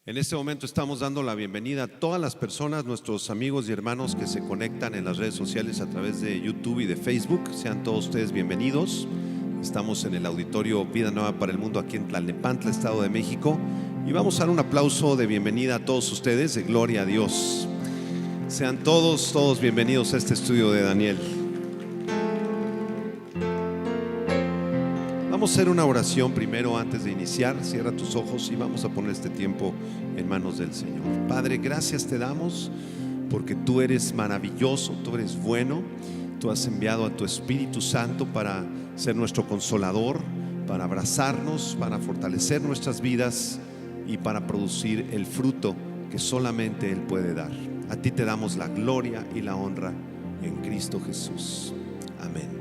En este momento estamos dando la bienvenida a todas las personas, nuestros amigos y hermanos que se conectan en las redes sociales a través de YouTube y de Facebook. Sean todos ustedes bienvenidos. Estamos en el auditorio Vida Nueva para el Mundo aquí en Tlalnepantla, Estado de México. Y vamos a dar un aplauso de bienvenida a todos ustedes, de gloria a Dios. Sean todos bienvenidos a este estudio de Daniel. Vamos a hacer una oración primero antes de iniciar. Cierra tus ojos y vamos a poner este tiempo en manos del Señor. Padre, gracias te damos porque tú eres maravilloso, tú eres bueno. Tú has enviado a tu Espíritu Santo para ser nuestro consolador, para abrazarnos, para fortalecer nuestras vidas y para producir el fruto que solamente Él puede dar. A ti te damos la gloria y la honra en Cristo Jesús. Amén.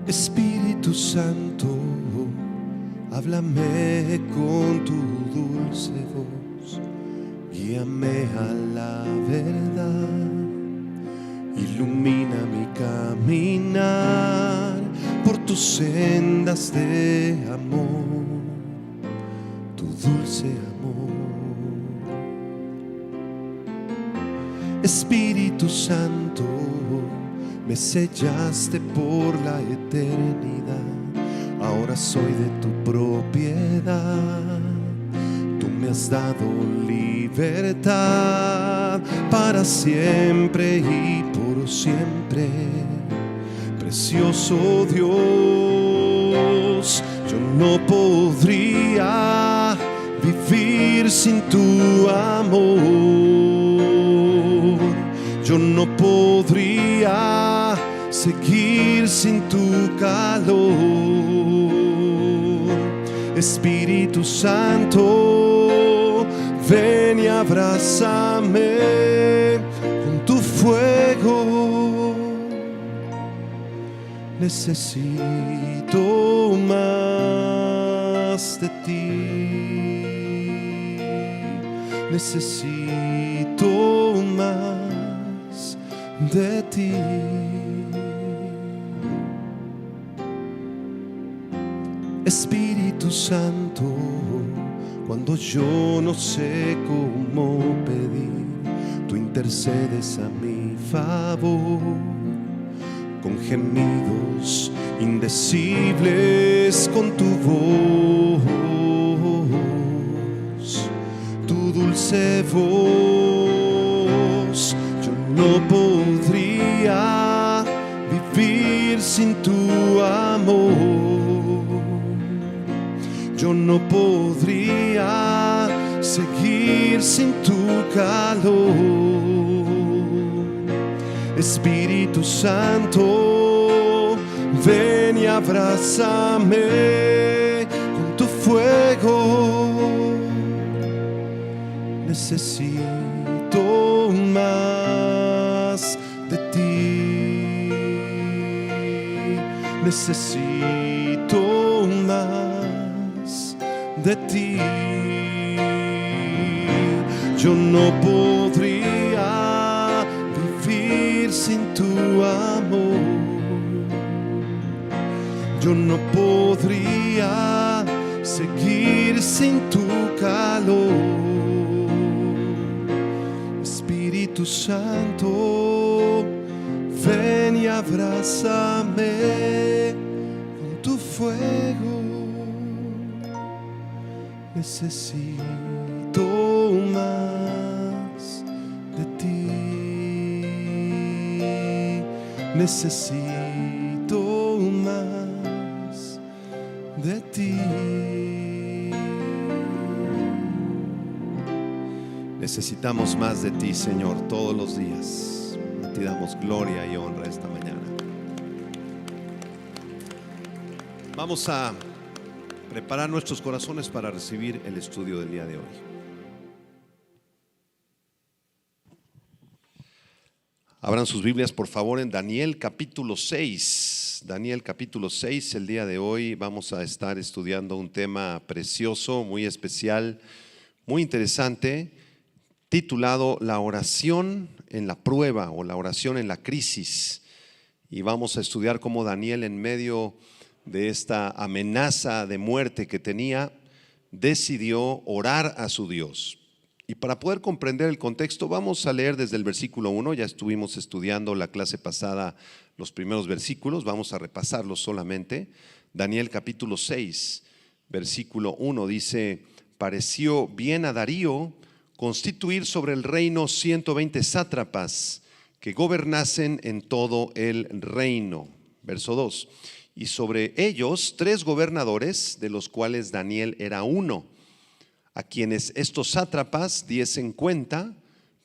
Espíritu Santo, háblame con tu dulce voz, guíame a la verdad, ilumina mi caminar por tus sendas de amor, tu dulce amor. Espíritu Santo, me sellaste por la eternidad, ahora soy de tu propiedad. Tú me has dado libertad para siempre y por siempre. Precioso Dios, yo no podría vivir sin tu amor. Yo no podría seguir sin tu calor. Espíritu Santo, ven y abrázame con tu fuego. Necesito más de ti. Necesito más de ti. Espíritu Santo, cuando yo no sé cómo pedir, tú intercedes a mi favor con gemidos indecibles, con tu voz, tu dulce voz. Yo no podría vivir sin tu amor. Yo no podría seguir sin tu calor. Espíritu Santo, ven y abrázame con tu fuego. Necesito más de ti. Necesito más de ti. Yo no podría vivir sin tu amor. Yo no podría seguir sin tu calor. Espíritu Santo, ven y abrázame con tu fuego. Necesito más de ti. Necesito más de ti. Necesitamos más de ti, Señor, todos los días. A ti damos gloria y honra esta mañana. Vamos a preparar nuestros corazones para recibir el estudio del día de hoy. Abran sus Biblias, por favor, en Daniel capítulo 6. Daniel capítulo 6, el día de hoy vamos a estar estudiando un tema precioso, muy especial, muy interesante, titulado La oración en la prueba o la oración en la crisis. Y vamos a estudiar cómo Daniel, en medio de esta amenaza de muerte que tenía, decidió orar a su Dios. Y para poder comprender el contexto, vamos a leer desde el versículo 1. Ya estuvimos estudiando la clase pasada los primeros versículos, vamos a repasarlos solamente. Daniel capítulo 6, versículo 1 dice: pareció bien a Darío constituir sobre el reino 120 sátrapas que gobernasen en todo el reino. Verso 2: y sobre ellos 3 gobernadores, de los cuales Daniel era uno, a quienes estos sátrapas diesen cuenta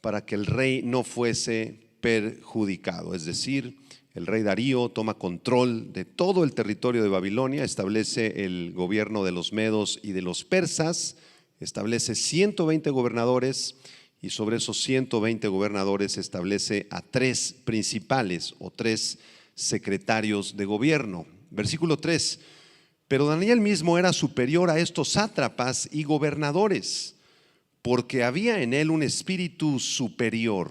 para que el rey no fuese perjudicado. Es decir, el rey Darío toma control de todo el territorio de Babilonia, establece el gobierno de los medos y de los persas, establece 120 gobernadores y sobre esos 120 gobernadores establece a 3 principales o 3 secretarios de gobierno. Versículo 3: pero Daniel mismo era superior a estos sátrapas y gobernadores, porque había en él un espíritu superior.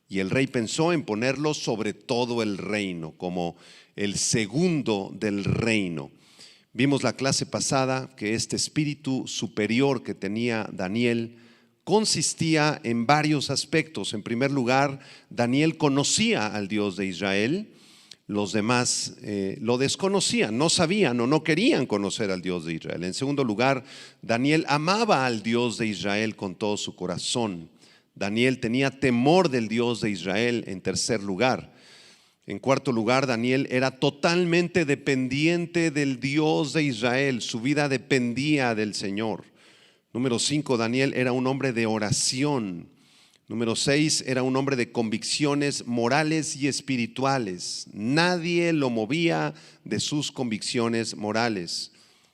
Y el rey pensó en ponerlo sobre todo el reino, como el segundo del reino. Vimos la clase pasada que este espíritu superior que tenía Daniel consistía en varios aspectos. En primer lugar, Daniel conocía al Dios de Israel. Los demás lo desconocían, no sabían o no querían conocer al Dios de Israel. En segundo lugar, Daniel amaba al Dios de Israel con todo su corazón. Daniel tenía temor del Dios de Israel. En tercer lugar, en cuarto lugar, Daniel era totalmente dependiente del Dios de Israel. Su vida dependía del Señor. Número 5, Daniel era un hombre de oración. Número 6, era un hombre de convicciones morales y espirituales. Nadie lo movía de sus convicciones morales.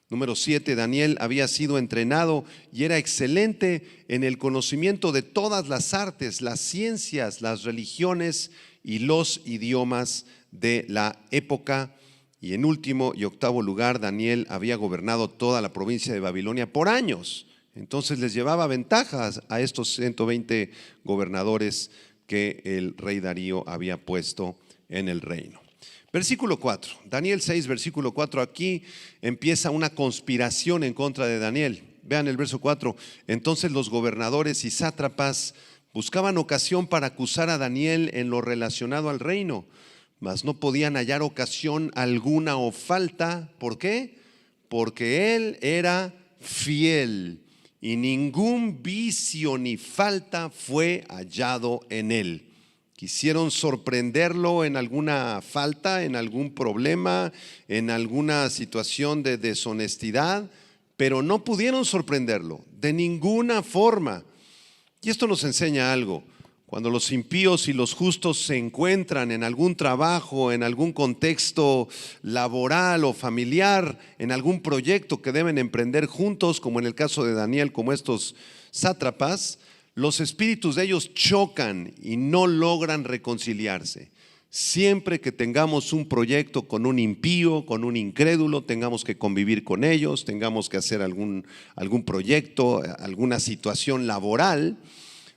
Número 7, Daniel había sido entrenado y era excelente en el conocimiento de todas las artes, las ciencias, las religiones y los idiomas de la época. Y en último y octavo lugar, Daniel había gobernado toda la provincia de Babilonia por años. Entonces les llevaba ventajas a estos 120 gobernadores que el rey Darío había puesto en el reino. Versículo 4, Daniel 6, versículo 4, aquí empieza una conspiración en contra de Daniel. Vean el verso 4, entonces los gobernadores y sátrapas buscaban ocasión para acusar a Daniel en lo relacionado al reino, mas no podían hallar ocasión alguna o falta. ¿Por qué? Porque él era fiel y ningún vicio ni falta fue hallado en él. Quisieron sorprenderlo en alguna falta, en algún problema, en alguna situación de deshonestidad, pero no pudieron sorprenderlo de ninguna forma. Y esto nos enseña algo. Cuando los impíos y los justos se encuentran en algún trabajo, en algún contexto laboral o familiar, en algún proyecto que deben emprender juntos, como en el caso de Daniel, como estos sátrapas, los espíritus de ellos chocan y no logran reconciliarse. Siempre que tengamos un proyecto con un impío, con un incrédulo, tengamos que convivir con ellos, tengamos que hacer algún proyecto, alguna situación laboral,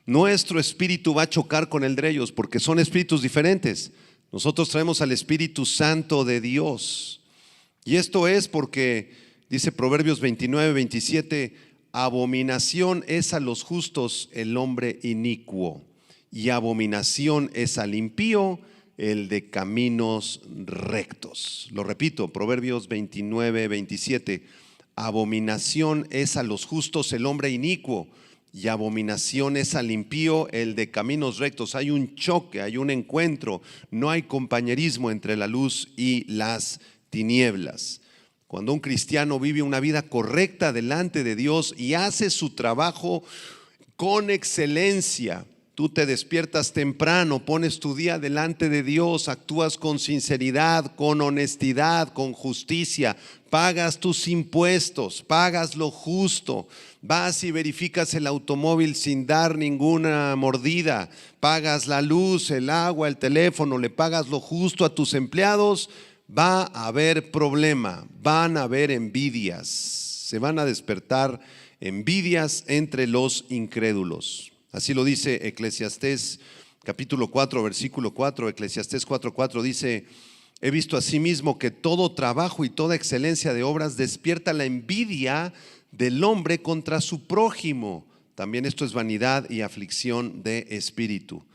nuestro espíritu va a chocar con el de ellos porque son espíritus diferentes. Nosotros traemos al Espíritu Santo de Dios. Y esto es porque, dice Proverbios 29, 27, abominación es a los justos el hombre inicuo, y abominación es al impío el de caminos rectos. Lo repito, Proverbios 29, 27, abominación es a los justos el hombre inicuo, y abominación es al impío el de caminos rectos. Hay un choque, hay un encuentro, no hay compañerismo entre la luz y las tinieblas. Cuando un cristiano vive una vida correcta delante de Dios y hace su trabajo con excelencia, tú te despiertas temprano, pones tu día delante de Dios, actúas con sinceridad, con honestidad, con justicia, pagas tus impuestos, pagas lo justo, vas y verificas el automóvil sin dar ninguna mordida, pagas la luz, el agua, el teléfono, le pagas lo justo a tus empleados, va a haber problema, van a haber envidias, se van a despertar envidias entre los incrédulos. Así lo dice Eclesiastés capítulo 4, versículo 4. Eclesiastés 4:4 dice: he visto asimismo que todo trabajo y toda excelencia de obras despierta la envidia del hombre contra su prójimo. También esto es vanidad y aflicción de espíritu.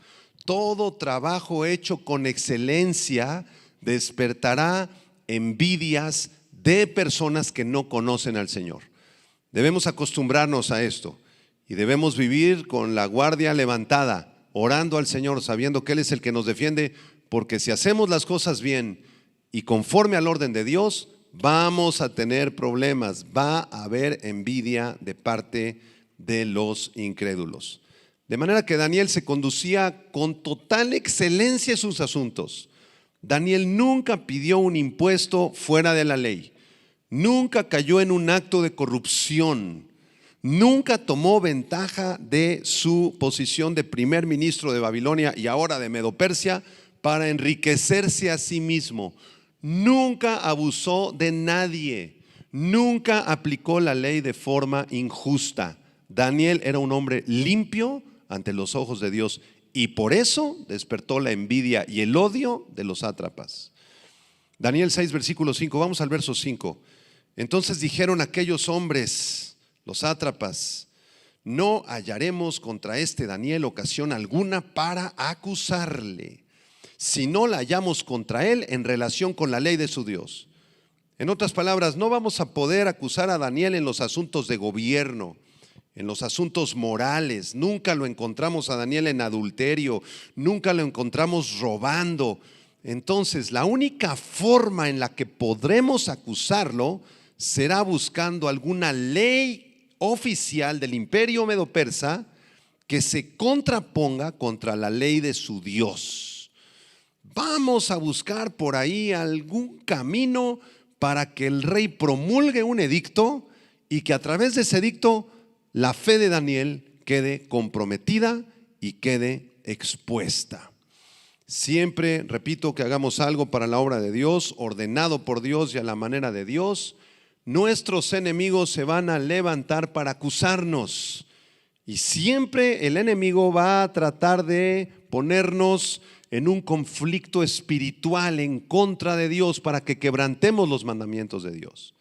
Todo trabajo hecho con excelencia despertará envidias de personas que no conocen al Señor. Debemos acostumbrarnos a esto y debemos vivir con la guardia levantada, orando al Señor, sabiendo que Él es el que nos defiende, porque si hacemos las cosas bien y conforme al orden de Dios, vamos a tener problemas, va a haber envidia de parte de los incrédulos. De manera que Daniel se conducía con total excelencia en sus asuntos. Daniel nunca pidió un impuesto fuera de la ley, nunca cayó en un acto de corrupción, nunca tomó ventaja de su posición de primer ministro de Babilonia y ahora de Medo-Persia para enriquecerse a sí mismo. Nunca abusó de nadie, nunca aplicó la ley de forma injusta. Daniel era un hombre limpio ante los ojos de Dios y por eso despertó la envidia y el odio de los sátrapas. Daniel 6, versículo 5, vamos al verso 5. Entonces dijeron aquellos hombres, los sátrapas: no hallaremos contra este Daniel ocasión alguna para acusarle, si no la hallamos contra él en relación con la ley de su Dios. En otras palabras, no vamos a poder acusar a Daniel en los asuntos de gobierno, en los asuntos morales. Nunca lo encontramos a Daniel en adulterio, nunca lo encontramos robando. Entonces, la única forma en la que podremos acusarlo será buscando alguna ley oficial del imperio medo-persa que se contraponga contra la ley de su Dios. Vamos a buscar por ahí algún camino para que el rey promulgue un edicto y que a través de ese edicto la fe de Daniel quede comprometida y quede expuesta. Siempre repito que hagamos algo para la obra de Dios, ordenado por Dios y a la manera de Dios. Nuestros enemigos se van a levantar para acusarnos y siempre el enemigo va a tratar de ponernos en un conflicto espiritual en contra de Dios para que quebrantemos los mandamientos de Dios.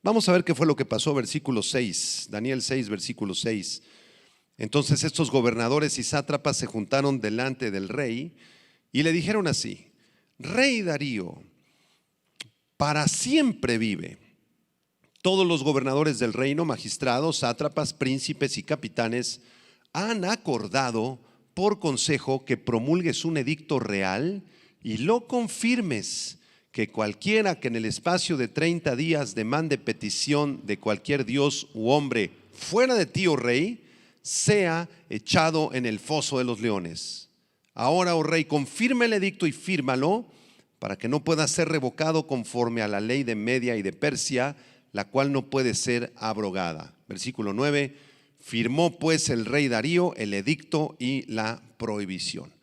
Vamos a ver qué fue lo que pasó, versículo 6, Daniel 6, versículo 6. Entonces estos gobernadores y sátrapas se juntaron delante del rey y le dijeron así: Rey Darío, para siempre vive. Todos los gobernadores del reino, magistrados, sátrapas, príncipes y capitanes han acordado por consejo que promulgues un edicto real y lo confirmes, que cualquiera que en el espacio de 30 días demande petición de cualquier dios u hombre fuera de ti, oh rey, sea echado en el foso de los leones. Ahora, oh rey, confirma el edicto y fírmalo para que no pueda ser revocado conforme a la ley de Media y de Persia, la cual no puede ser abrogada. Versículo 9, firmó pues el rey Darío el edicto y la prohibición.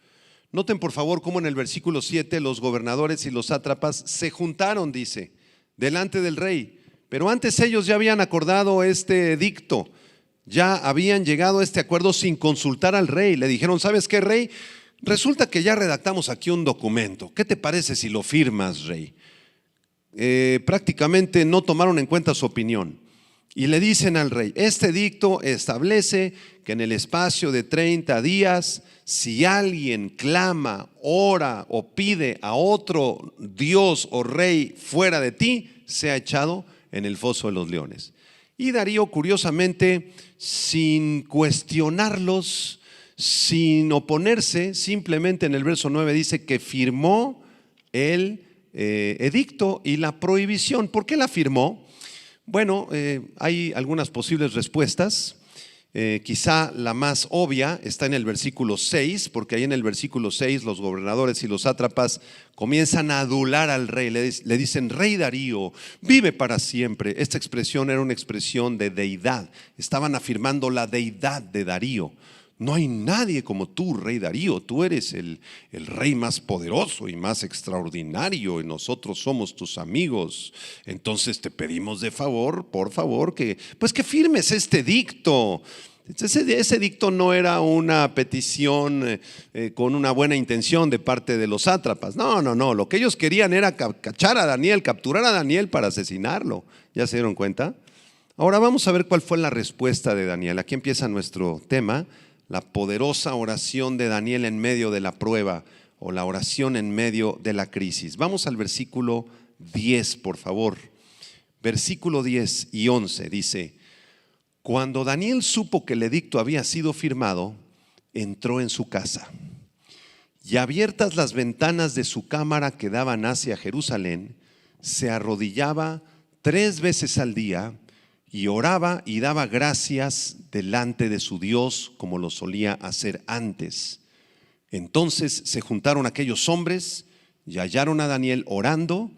Noten por favor cómo en el versículo 7 los gobernadores y los sátrapas se juntaron, dice, delante del rey. Pero antes ellos ya habían acordado este edicto, ya habían llegado a este acuerdo sin consultar al rey. Le dijeron: ¿sabes qué, rey? Resulta que ya redactamos aquí un documento. ¿Qué te parece si lo firmas, rey? Prácticamente no tomaron en cuenta su opinión. Y le dicen al rey: este edicto establece que en el espacio de 30 días, si alguien clama, ora o pide a otro dios o rey fuera de ti, sea echado en el foso de los leones. Y Darío, curiosamente, sin cuestionarlos, sin oponerse, simplemente en el verso 9 dice que firmó el edicto y la prohibición. ¿Por qué la firmó? Bueno, hay algunas posibles respuestas Quizá la más obvia está en el versículo 6, porque ahí en el versículo 6 los gobernadores y los sátrapas comienzan a adular al rey, le dicen: Rey Darío, vive para siempre. Esta expresión era una expresión de deidad, estaban afirmando la deidad de Darío. No hay nadie como tú, Rey Darío, tú eres el rey más poderoso y más extraordinario y nosotros somos tus amigos. Entonces te pedimos de favor, por favor, que firmes este edicto. Ese edicto no era una petición con una buena intención de parte de los sátrapas. No, lo que ellos querían era cachar a Daniel, capturar a Daniel para asesinarlo. ¿Ya se dieron cuenta? Ahora vamos a ver cuál fue la respuesta de Daniel. Aquí empieza nuestro tema: la poderosa oración de Daniel en medio de la prueba, o la oración en medio de la crisis. Vamos al versículo 10, por favor. Versículo 10 y 11 dice: Cuando Daniel supo que el edicto había sido firmado, entró en su casa, y abiertas las ventanas de su cámara que daban hacia Jerusalén, se arrodillaba 3 veces al día y oraba y daba gracias delante de su Dios como lo solía hacer antes. Entonces se juntaron aquellos hombres y hallaron a Daniel orando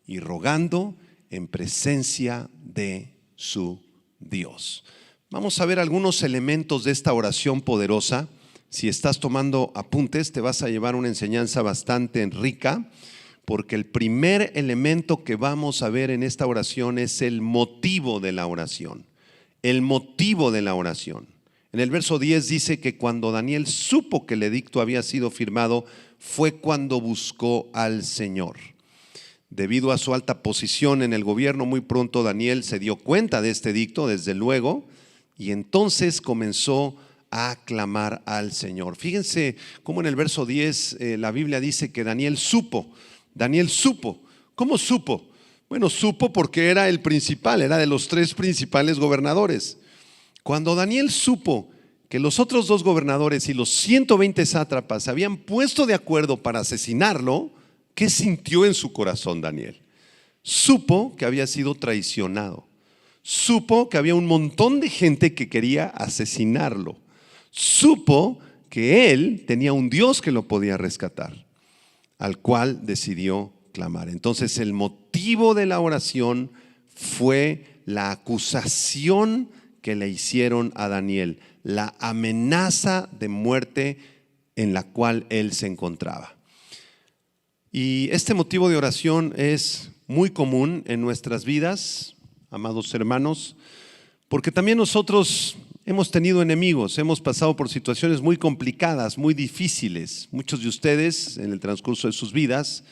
y rogando en presencia de su Dios. Vamos a ver algunos elementos de esta oración poderosa. Si estás tomando apuntes, te vas a llevar una enseñanza bastante rica, porque el primer elemento que vamos a ver en esta oración es el motivo de la oración. El motivo de la oración. En el verso 10 dice que cuando Daniel supo que el edicto había sido firmado, fue cuando buscó al Señor. Debido a su alta posición en el gobierno, muy pronto Daniel se dio cuenta de este edicto, desde luego, y entonces comenzó a clamar al Señor. Fíjense cómo en el verso 10 la Biblia dice que Daniel supo. Daniel supo. ¿Cómo supo? Bueno, supo porque era el principal, era de los 3 principales gobernadores. Cuando Daniel supo que los otros 2 gobernadores y los 120 sátrapas se habían puesto de acuerdo para asesinarlo, ¿qué sintió en su corazón Daniel? Supo que había sido traicionado. Supo que había un montón de gente que quería asesinarlo. Supo que él tenía un Dios que lo podía rescatar, al cual decidió clamar. Entonces el motivo de la oración fue la acusación que le hicieron a Daniel, la amenaza de muerte en la cual él se encontraba. Y este motivo de oración es muy común en nuestras vidas, amados hermanos, porque también nosotros hemos tenido enemigos, hemos pasado por situaciones muy complicadas, muy difíciles. Muchos de ustedes en el transcurso de sus vidas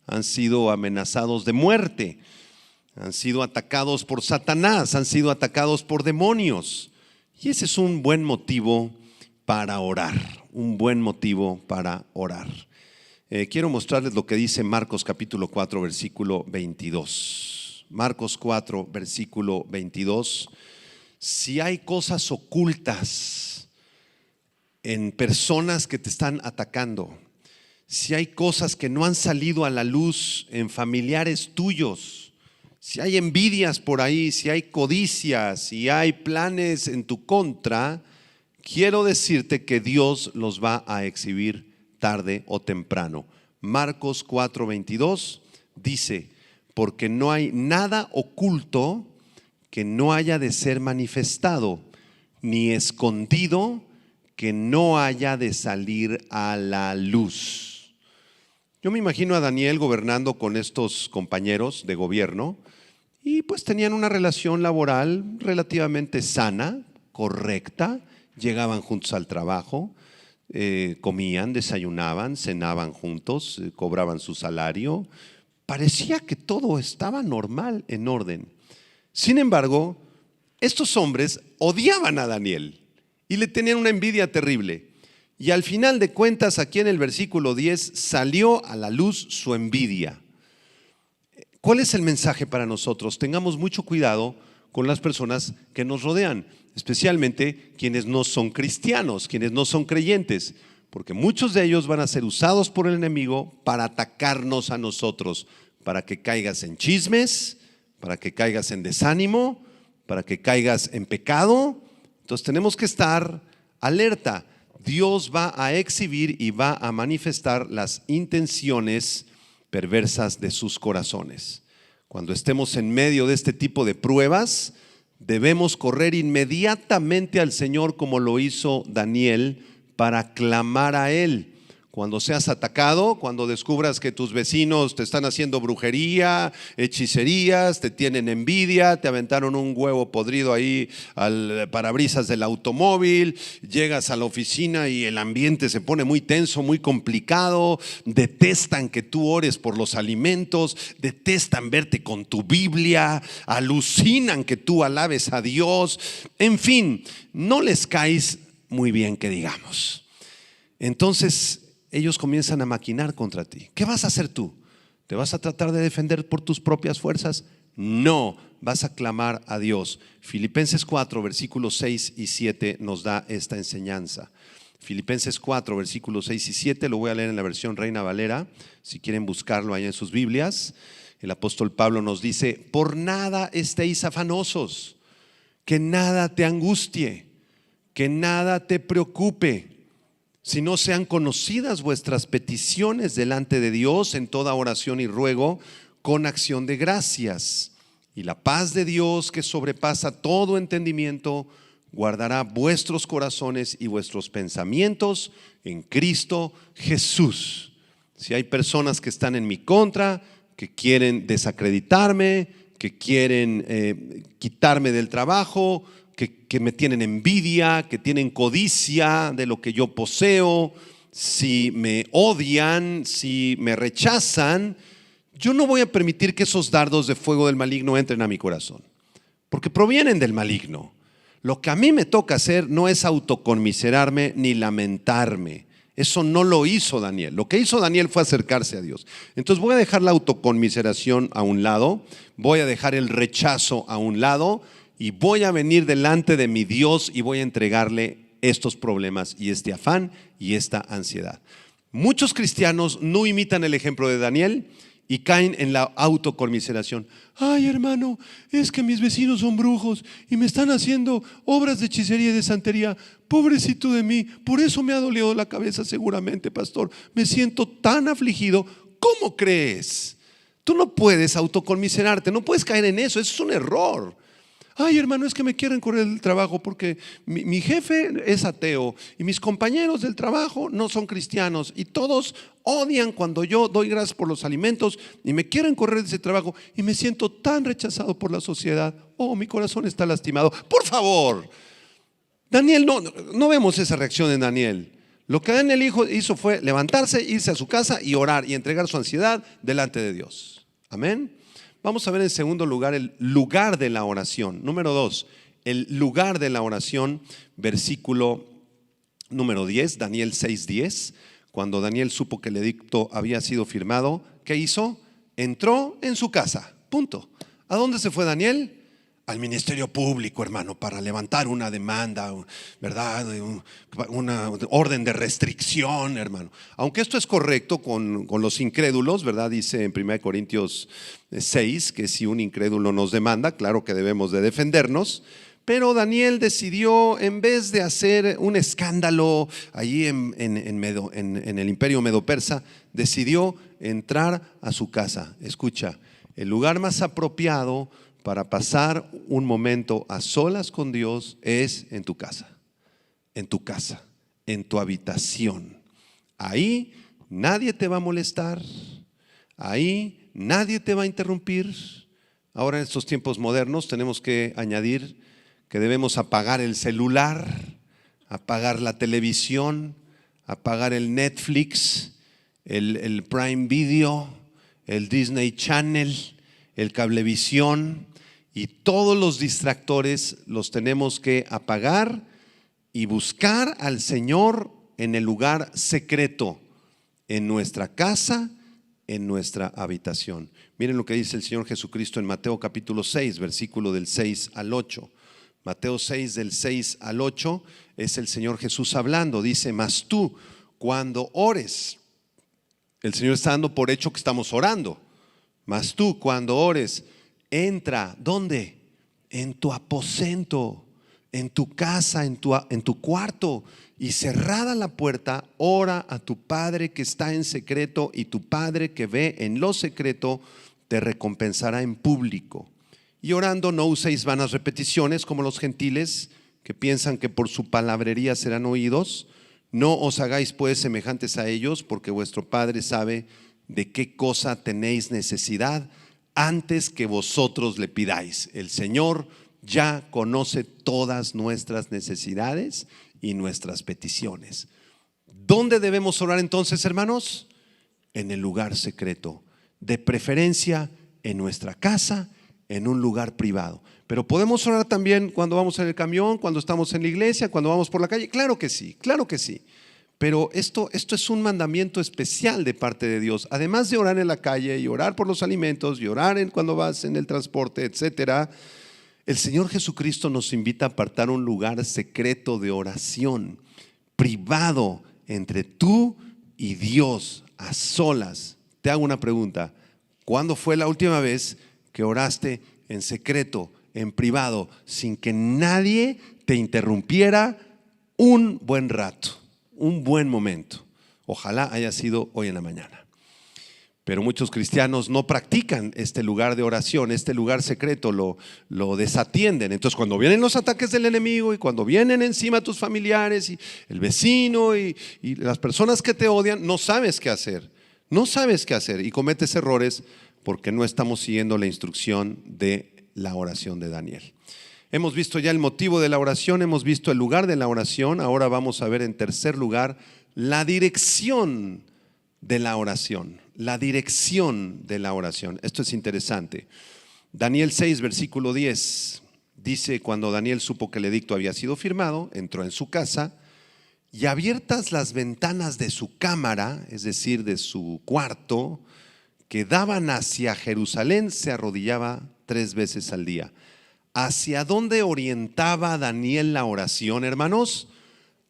han sido amenazados de muerte, han sido atacados por Satanás, han sido atacados por demonios. Y ese es un buen motivo para orar, un buen motivo para orar. Quiero mostrarles lo que dice Marcos capítulo 4, versículo 22. Marcos 4, versículo 22. Si hay cosas ocultas en personas que te están atacando, si hay cosas que no han salido a la luz en familiares tuyos, si hay envidias por ahí, si hay codicias, si hay planes en tu contra, quiero decirte que Dios los va a exhibir tarde o temprano. Marcos 4:22 dice: porque no hay nada oculto que no haya de ser manifestado, ni escondido que no haya de salir a la luz. Yo me imagino a Daniel gobernando con estos compañeros de gobierno, y pues tenían una relación laboral relativamente sana, correcta, llegaban juntos al trabajo, comían, desayunaban, cenaban juntos, cobraban su salario. Parecía que todo estaba normal, en orden. Sin embargo, estos hombres odiaban a Daniel y le tenían una envidia terrible. Y al final de cuentas, aquí en el versículo 10, salió a la luz su envidia. ¿Cuál es el mensaje para nosotros? Tengamos mucho cuidado con las personas que nos rodean, especialmente quienes no son cristianos, quienes no son creyentes, porque muchos de ellos van a ser usados por el enemigo para atacarnos a nosotros, para que caigas en chismes, para que caigas en desánimo, para que caigas en pecado, Entonces tenemos que estar alerta. Dios va a exhibir y va a manifestar las intenciones perversas de sus corazones. Cuando estemos en medio de este tipo de pruebas, debemos correr inmediatamente al Señor como lo hizo Daniel para clamar a Él. Cuando seas atacado, cuando descubras que tus vecinos te están haciendo brujería, hechicerías, te tienen envidia, te aventaron un huevo podrido ahí al parabrisas del automóvil, llegas a la oficina y el ambiente se pone muy tenso, muy complicado, detestan que tú ores por los alimentos, detestan verte con tu Biblia, alucinan que tú alabes a Dios, en fin, no les caes muy bien que digamos. Entonces ellos comienzan a maquinar contra ti. ¿Qué vas a hacer tú? ¿Te vas a tratar de defender por tus propias fuerzas? No, vas a clamar a Dios. Filipenses 4, versículos 6 y 7 nos da esta enseñanza. Filipenses 4, versículos 6 y 7, lo voy a leer en la versión Reina Valera, si quieren buscarlo ahí en sus Biblias. El apóstol Pablo nos dice: por nada estéis afanosos, que nada te angustie, que nada te preocupe, si no sean conocidas vuestras peticiones delante de Dios en toda oración y ruego con acción de gracias. Y la paz de Dios, que sobrepasa todo entendimiento, guardará vuestros corazones y vuestros pensamientos en Cristo Jesús. Si hay personas que están en mi contra, que quieren desacreditarme, que quieren quitarme del trabajo, que me tienen envidia, que tienen codicia de lo que yo poseo, si me odian, si me rechazan, yo no voy a permitir que esos dardos de fuego del maligno entren a mi corazón, porque provienen del maligno. Lo que a mí me toca hacer no es autoconmiserarme ni lamentarme. Eso no lo hizo Daniel. Lo que hizo Daniel fue acercarse a Dios. Entonces voy a dejar la autoconmiseración a un lado, voy a dejar el rechazo a un lado y voy a venir delante de mi Dios y voy a entregarle estos problemas y este afán y esta ansiedad. Muchos cristianos no imitan el ejemplo de Daniel y caen en la autoconmiseración. Ay, hermano, es que mis vecinos son brujos y me están haciendo obras de hechicería y de santería. Pobrecito de mí, por eso me ha dolido la cabeza seguramente, pastor. Me siento tan afligido. ¿Cómo crees? Tú no puedes autoconmiserarte, no puedes caer en eso, eso es un error. Ay, hermano, es que me quieren correr del trabajo porque mi jefe es ateo y mis compañeros del trabajo no son cristianos y todos odian cuando yo doy gracias por los alimentos y me quieren correr de ese trabajo y me siento tan rechazado por la sociedad. Oh, mi corazón está lastimado. Por favor, Daniel, no vemos esa reacción en Daniel. Lo que Daniel hizo fue levantarse, irse a su casa y orar y entregar su ansiedad delante de Dios. Amén. Vamos a ver en segundo lugar el lugar de la oración. Número 2, el lugar de la oración, versículo número 10, Daniel 6:10. Cuando Daniel supo que el edicto había sido firmado, ¿qué hizo? Entró en su casa, punto. ¿A dónde se fue Daniel? Al ministerio público, hermano, para levantar una demanda, ¿verdad? Una orden de restricción, hermano. Aunque esto es correcto con los incrédulos, ¿verdad? Dice en 1 Corintios 6 que si un incrédulo nos demanda, claro que debemos de defendernos. Pero Daniel decidió, en vez de hacer un escándalo allí en el imperio medo-persa, decidió entrar a su casa. Escucha, el lugar más apropiado para pasar un momento a solas con Dios es en tu casa, en tu habitación. Ahí nadie te va a molestar, ahí nadie te va a interrumpir. Ahora en estos tiempos modernos tenemos que añadir que debemos apagar el celular, apagar la televisión, apagar el Netflix, el Prime Video, el Disney Channel, el Cablevisión. Y todos los distractores los tenemos que apagar y buscar al Señor en el lugar secreto, en nuestra casa, en nuestra habitación. Miren lo que dice el Señor Jesucristo en Mateo capítulo 6, versículo del 6 al 8. Mateo 6 del 6 al 8 es el Señor Jesús hablando. Dice: mas tú cuando ores, el Señor está dando por hecho que estamos orando. Mas tú cuando ores, entra, ¿dónde? En tu aposento, en tu casa, en tu cuarto, y cerrada la puerta, ora a tu Padre que está en secreto, y tu Padre que ve en lo secreto te recompensará en público. Y orando no uséis vanas repeticiones como los gentiles, que piensan que por su palabrería serán oídos. No os hagáis pues semejantes a ellos, porque vuestro Padre sabe de qué cosa tenéis necesidad antes que vosotros le pidáis. El Señor ya conoce todas nuestras necesidades y nuestras peticiones. ¿Dónde debemos orar entonces, hermanos? En el lugar secreto, de preferencia en nuestra casa, en un lugar privado. Pero podemos orar también cuando vamos en el camión, cuando estamos en la iglesia, cuando vamos por la calle. Claro que sí, claro que sí. Pero esto es un mandamiento especial de parte de Dios. Además de orar en la calle y orar por los alimentos y orar cuando vas en el transporte, etcétera, el Señor Jesucristo nos invita a apartar un lugar secreto de oración, privado, entre tú y Dios, a solas. Te hago una pregunta: ¿cuándo fue la última vez que oraste en secreto, en privado, sin que nadie te interrumpiera un buen rato, un buen momento? Ojalá haya sido hoy en la mañana. Pero muchos cristianos no practican este lugar de oración, este lugar secreto, lo desatienden. Entonces, cuando vienen los ataques del enemigo y cuando vienen encima tus familiares y el vecino y las personas que te odian, no sabes qué hacer. No sabes qué hacer y cometes errores porque no estamos siguiendo la instrucción de la oración de Daniel. Hemos visto ya el motivo de la oración, hemos visto el lugar de la oración. Ahora vamos a ver en tercer lugar la dirección de la oración. La dirección de la oración. Esto es interesante. Daniel 6, versículo 10 dice: cuando Daniel supo que el edicto había sido firmado, entró en su casa y abiertas las ventanas de su cámara, es decir, de su cuarto, que daban hacia Jerusalén, se arrodillaba 3 veces al día. ¿Hacia dónde orientaba Daniel la oración, hermanos?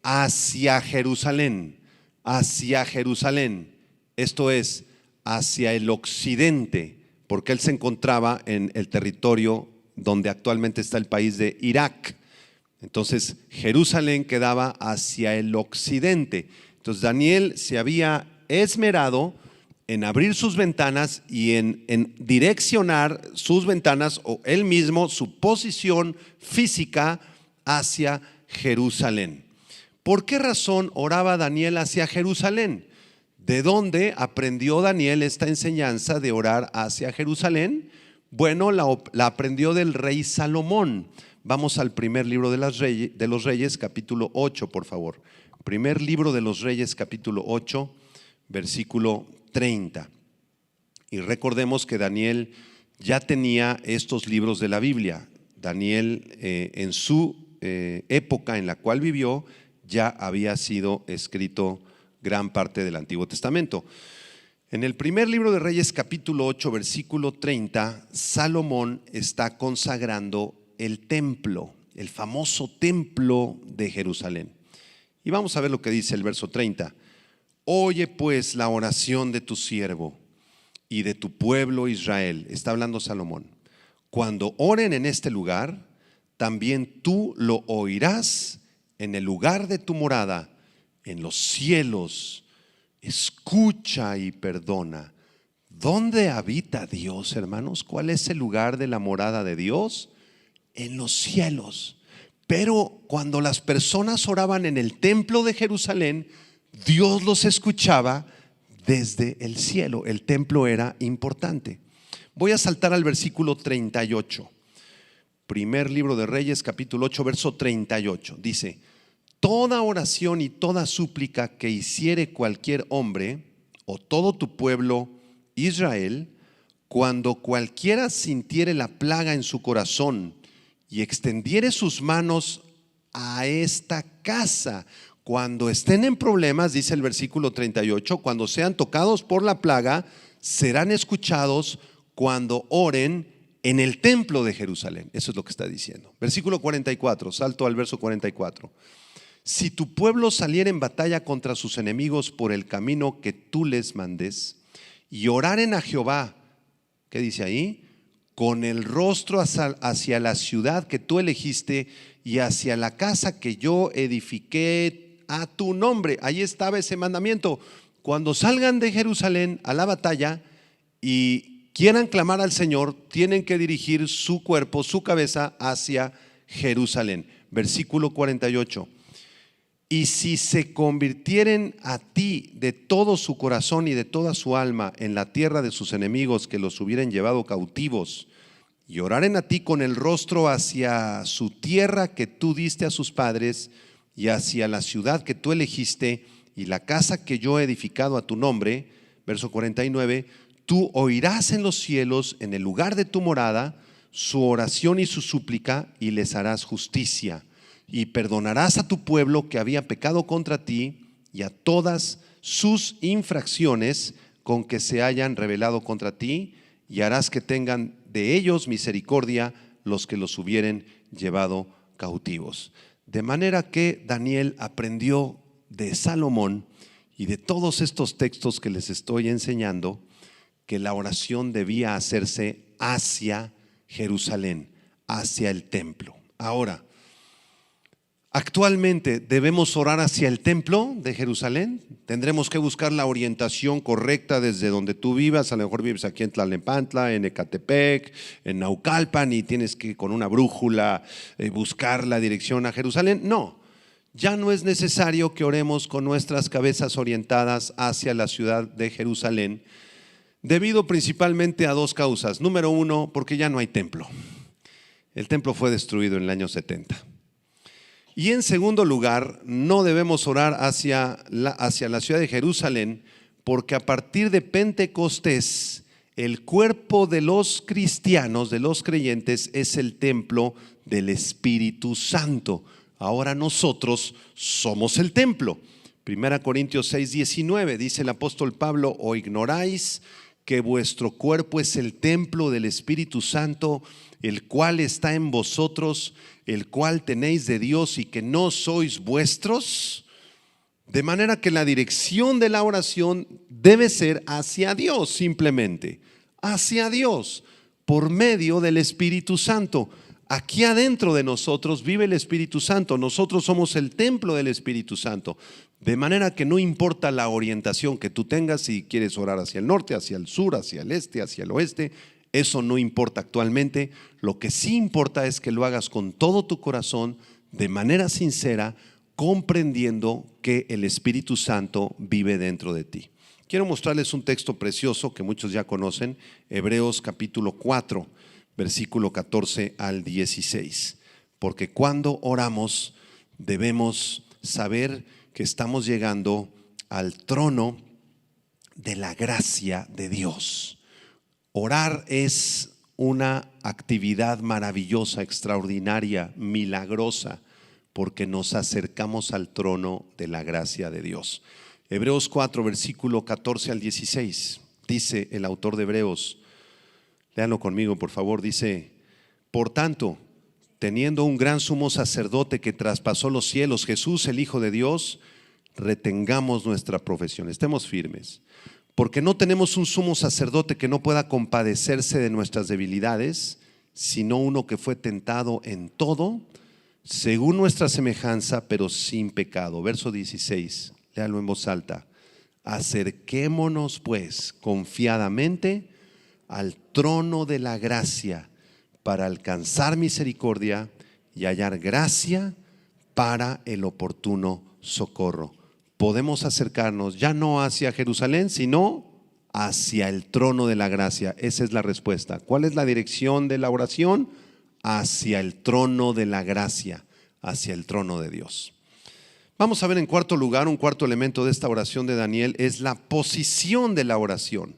Hacia Jerusalén, hacia Jerusalén. Esto es, hacia el occidente, porque él se encontraba en el territorio donde actualmente está el país de Irak. Entonces Jerusalén quedaba hacia el occidente. Entonces Daniel se había esmerado en abrir sus ventanas y en direccionar sus ventanas, o él mismo, su posición física hacia Jerusalén. ¿Por qué razón oraba Daniel hacia Jerusalén? ¿De dónde aprendió Daniel esta enseñanza de orar hacia Jerusalén? Bueno, la aprendió del rey Salomón. Vamos al primer libro de los Reyes, capítulo 8, por favor. Primer libro de los Reyes, capítulo 8, versículo 30. Y recordemos que Daniel ya tenía estos libros de la Biblia. Daniel en su época en la cual vivió ya había sido escrito gran parte del Antiguo Testamento. En el primer libro de Reyes, capítulo 8, versículo 30, Salomón está consagrando el templo, el famoso templo de Jerusalén. Y vamos a ver lo que dice el verso 30. Oye pues la oración de tu siervo y de tu pueblo Israel. Está hablando Salomón. Cuando oren en este lugar, también tú lo oirás en el lugar de tu morada, en los cielos. Escucha y perdona. ¿Dónde habita Dios, hermanos? ¿Cuál es el lugar de la morada de Dios? En los cielos. Pero cuando las personas oraban en el templo de Jerusalén, Dios los escuchaba desde el cielo. El templo era importante. Voy a saltar al versículo 38. Primer libro de Reyes, capítulo 8, verso 38. Dice: toda oración y toda súplica que hiciere cualquier hombre o todo tu pueblo Israel, cuando cualquiera sintiere la plaga en su corazón y extendiere sus manos a esta casa, cuando estén en problemas, dice el versículo 38, cuando sean tocados por la plaga, serán escuchados cuando oren en el templo de Jerusalén. Eso es lo que está diciendo. Versículo 44, salto al verso 44. Si tu pueblo saliera en batalla contra sus enemigos por el camino que tú les mandes y oraren a Jehová, ¿qué dice ahí? con el rostro hacia la ciudad que tú elegiste y hacia la casa que yo edifiqué a tu nombre. Ahí estaba ese mandamiento. Cuando salgan de Jerusalén a la batalla y quieran clamar al Señor, tienen que dirigir su cuerpo, su cabeza hacia Jerusalén. Versículo 48. Y si se convirtieren a ti de todo su corazón y de toda su alma en la tierra de sus enemigos que los hubieran llevado cautivos, y oraren a ti con el rostro hacia su tierra que tú diste a sus padres, y hacia la ciudad que tú elegiste, y la casa que yo he edificado a tu nombre, verso 49, tú oirás en los cielos, en el lugar de tu morada, su oración y su súplica, y les harás justicia. Y perdonarás a tu pueblo que había pecado contra ti y a todas sus infracciones con que se hayan rebelado contra ti, y harás que tengan de ellos misericordia los que los hubieren llevado cautivos. De manera que Daniel aprendió de Salomón y de todos estos textos que les estoy enseñando que la oración debía hacerse hacia Jerusalén, hacia el templo. Ahora, actualmente, ¿debemos orar hacia el templo de Jerusalén? Tendremos que buscar la orientación correcta desde donde tú vivas. A lo mejor vives aquí en Tlalnepantla, en Ecatepec, en Naucalpan, y tienes que con una brújula buscar la dirección a Jerusalén. No, ya no es necesario que oremos con nuestras cabezas orientadas hacia la ciudad de Jerusalén, debido principalmente a dos causas. Número uno, porque ya no hay templo. El templo fue destruido en el año 70. Y en segundo lugar, no debemos orar hacia la ciudad de Jerusalén, porque a partir de Pentecostés, el cuerpo de los cristianos, de los creyentes, es el templo del Espíritu Santo. Ahora nosotros somos el templo. 1 Corintios 6:19 dice el apóstol Pablo: ¿o ignoráis que vuestro cuerpo es el templo del Espíritu Santo, el cual está en vosotros, el cual tenéis de Dios, y que no sois vuestros? De manera que la dirección de la oración debe ser hacia Dios, simplemente hacia Dios, por medio del Espíritu Santo. Aquí adentro de nosotros vive el Espíritu Santo. Nosotros somos el templo del Espíritu Santo. De manera que no importa la orientación que tú tengas, si quieres orar hacia el norte, hacia el sur, hacia el este, hacia el oeste, eso no importa actualmente. Lo que sí importa es que lo hagas con todo tu corazón, de manera sincera, comprendiendo que el Espíritu Santo vive dentro de ti. Quiero mostrarles un texto precioso que muchos ya conocen, Hebreos capítulo 4, versículo 14 al 16. Porque cuando oramos debemos saber que estamos llegando al trono de la gracia de Dios. Orar es una actividad maravillosa, extraordinaria, milagrosa, porque nos acercamos al trono de la gracia de Dios. Hebreos 4, versículo 14 al 16, dice el autor de Hebreos, léanlo conmigo por favor, dice: por tanto, teniendo un gran sumo sacerdote que traspasó los cielos, Jesús el Hijo de Dios, retengamos nuestra profesión, estemos firmes, porque no tenemos un sumo sacerdote que no pueda compadecerse de nuestras debilidades, sino uno que fue tentado en todo, según nuestra semejanza, pero sin pecado. Verso 16, léalo en voz alta: acerquémonos pues confiadamente al trono de la gracia para alcanzar misericordia y hallar gracia para el oportuno socorro. Podemos acercarnos ya no hacia Jerusalén, sino hacia el trono de la gracia. Esa es la respuesta. ¿Cuál es la dirección de la oración? Hacia el trono de la gracia, hacia el trono de Dios. Vamos a ver en cuarto lugar, un cuarto elemento de esta oración de Daniel es la posición de la oración.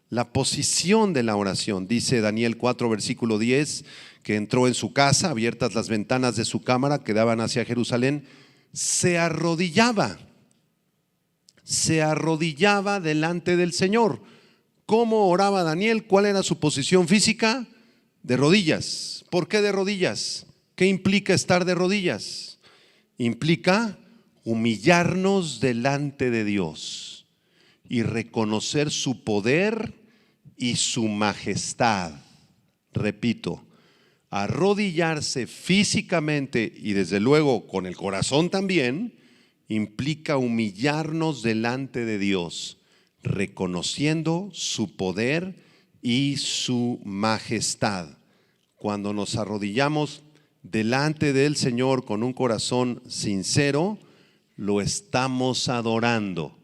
La posición de la oración. Dice Daniel 4, versículo 10, que entró en su casa, abiertas las ventanas de su cámara que daban hacia Jerusalén, se arrodillaba delante del Señor. ¿Cómo oraba Daniel? ¿Cuál era su posición física? De rodillas. ¿Por qué de rodillas? ¿Qué implica estar de rodillas? Implica humillarnos delante de Dios y reconocer su poder y su majestad. Repito, arrodillarse físicamente y desde luego con el corazón también implica humillarnos delante de Dios, reconociendo su poder y su majestad. Cuando nos arrodillamos delante del Señor con un corazón sincero, lo estamos adorando,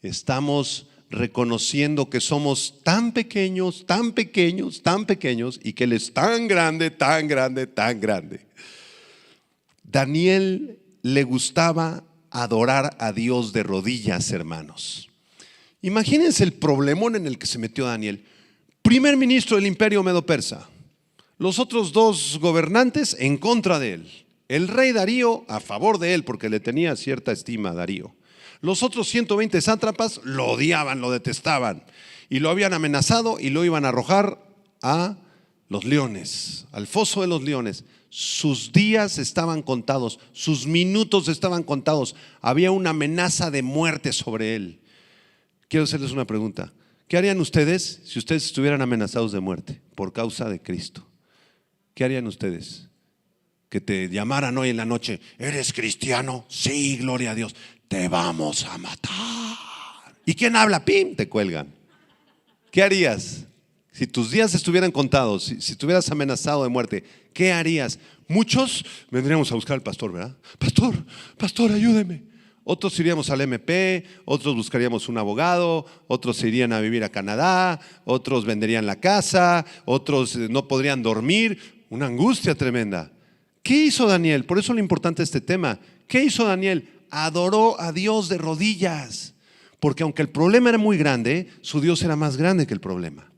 estamos reconociendo que somos tan pequeños, tan pequeños, tan pequeños y que Él es tan grande, tan grande, tan grande. Daniel le gustaba adorar a Dios de rodillas, hermanos. Imagínense el problemón en el que se metió Daniel. Primer ministro del imperio medo-persa, los otros dos gobernantes en contra de él, el rey Darío a favor de él porque le tenía cierta estima a Darío. Los otros 120 sátrapas lo odiaban, lo detestaban y lo habían amenazado y lo iban a arrojar a los leones, al foso de los leones. Sus días estaban contados, sus minutos estaban contados, había una amenaza de muerte sobre él. Quiero hacerles una pregunta. ¿Qué harían ustedes si ustedes estuvieran amenazados de muerte por causa de Cristo? ¿Qué harían ustedes? Que te llamaran hoy en la noche, ¿eres cristiano? Sí, gloria a Dios, te vamos a matar. ¿Y quién habla? ¡Pim! Te cuelgan. ¿Qué harías? Si tus días estuvieran contados, si estuvieras amenazado de muerte, ¿qué harías? Muchos vendríamos a buscar al pastor, ¿verdad? Pastor, ayúdeme. Otros iríamos al MP, otros buscaríamos un abogado, otros se irían a vivir a Canadá, otros venderían la casa, otros no podrían dormir. Una angustia tremenda. ¿Qué hizo Daniel? Por eso lo importante de este tema. ¿Qué hizo Daniel? Adoró a Dios de rodillas, porque aunque el problema era muy grande, su Dios era más grande que el problema.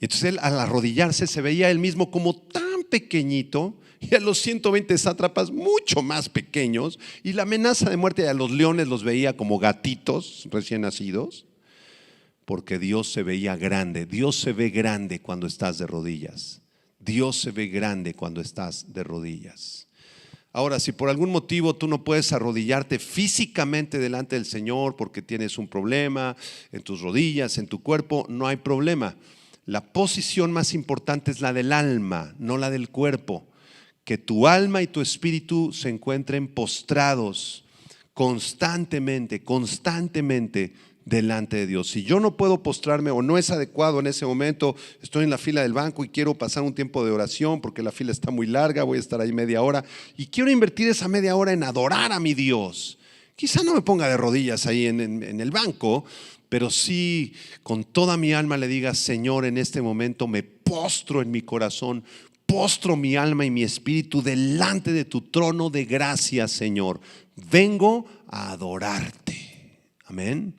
Y entonces él, al arrodillarse, se veía él mismo como tan pequeñito, y a los 120 sátrapas mucho más pequeños, y la amenaza de muerte a los leones los veía como gatitos recién nacidos, porque Dios se veía grande. Dios se ve grande cuando estás de rodillas. Dios se ve grande cuando estás de rodillas. Ahora, si por algún motivo tú no puedes arrodillarte físicamente delante del Señor porque tienes un problema en tus rodillas, en tu cuerpo, no hay problema. La posición más importante es la del alma, no la del cuerpo. Que tu alma y tu espíritu se encuentren postrados constantemente delante de Dios. Si yo no puedo postrarme o no es adecuado en ese momento, estoy en la fila del banco y quiero pasar un tiempo de oración porque la fila está muy larga, voy a estar ahí media hora y quiero invertir esa media hora en adorar a mi Dios. Quizá no me ponga de rodillas ahí en el banco, pero sí con toda mi alma le diga: Señor, en este momento me postro en mi corazón, postro mi alma y mi espíritu delante de tu trono de gracia, Señor. Vengo a adorarte. Amén.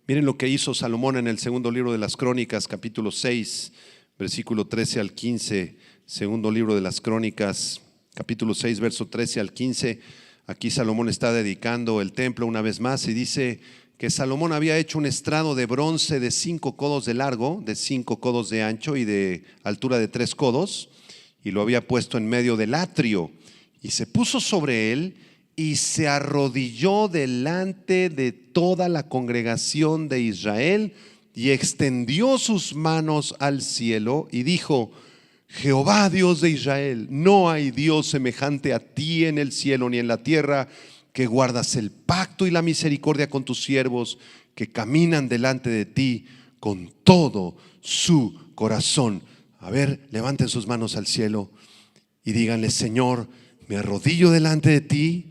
Miren lo que hizo Salomón en el segundo libro de las Crónicas, capítulo 6, versículo 13 al 15. Segundo libro de las Crónicas, capítulo 6, verso 13 al 15. Aquí Salomón está dedicando el templo una vez más y dice que Salomón había hecho un estrado de bronce de 5 codos de largo, de 5 codos de ancho y de altura de 3 codos, y lo había puesto en medio del atrio, y se puso sobre él y se arrodilló delante de toda la congregación de Israel y extendió sus manos al cielo y dijo: Jehová, Dios de Israel, no hay Dios semejante a ti en el cielo ni en la tierra, que guardas el pacto y la misericordia con tus siervos, que caminan delante de ti con todo su corazón. A ver, levanten sus manos al cielo y díganle: Señor, me arrodillo delante de ti,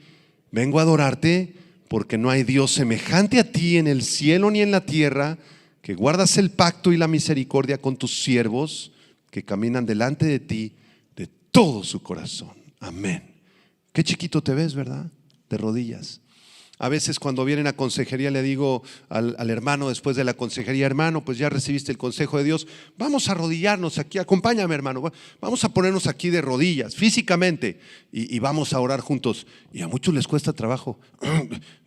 vengo a adorarte, porque no hay Dios semejante a ti en el cielo ni en la tierra, que guardas el pacto y la misericordia con tus siervos, que caminan delante de ti de todo su corazón. Amén. Qué chiquito te ves, ¿verdad? De rodillas. A veces cuando vienen a consejería le digo al hermano después de la consejería: hermano, pues ya recibiste el consejo de Dios, vamos a arrodillarnos aquí, acompáñame, hermano, vamos a ponernos aquí de rodillas físicamente y vamos a orar juntos. Y a muchos les cuesta trabajo.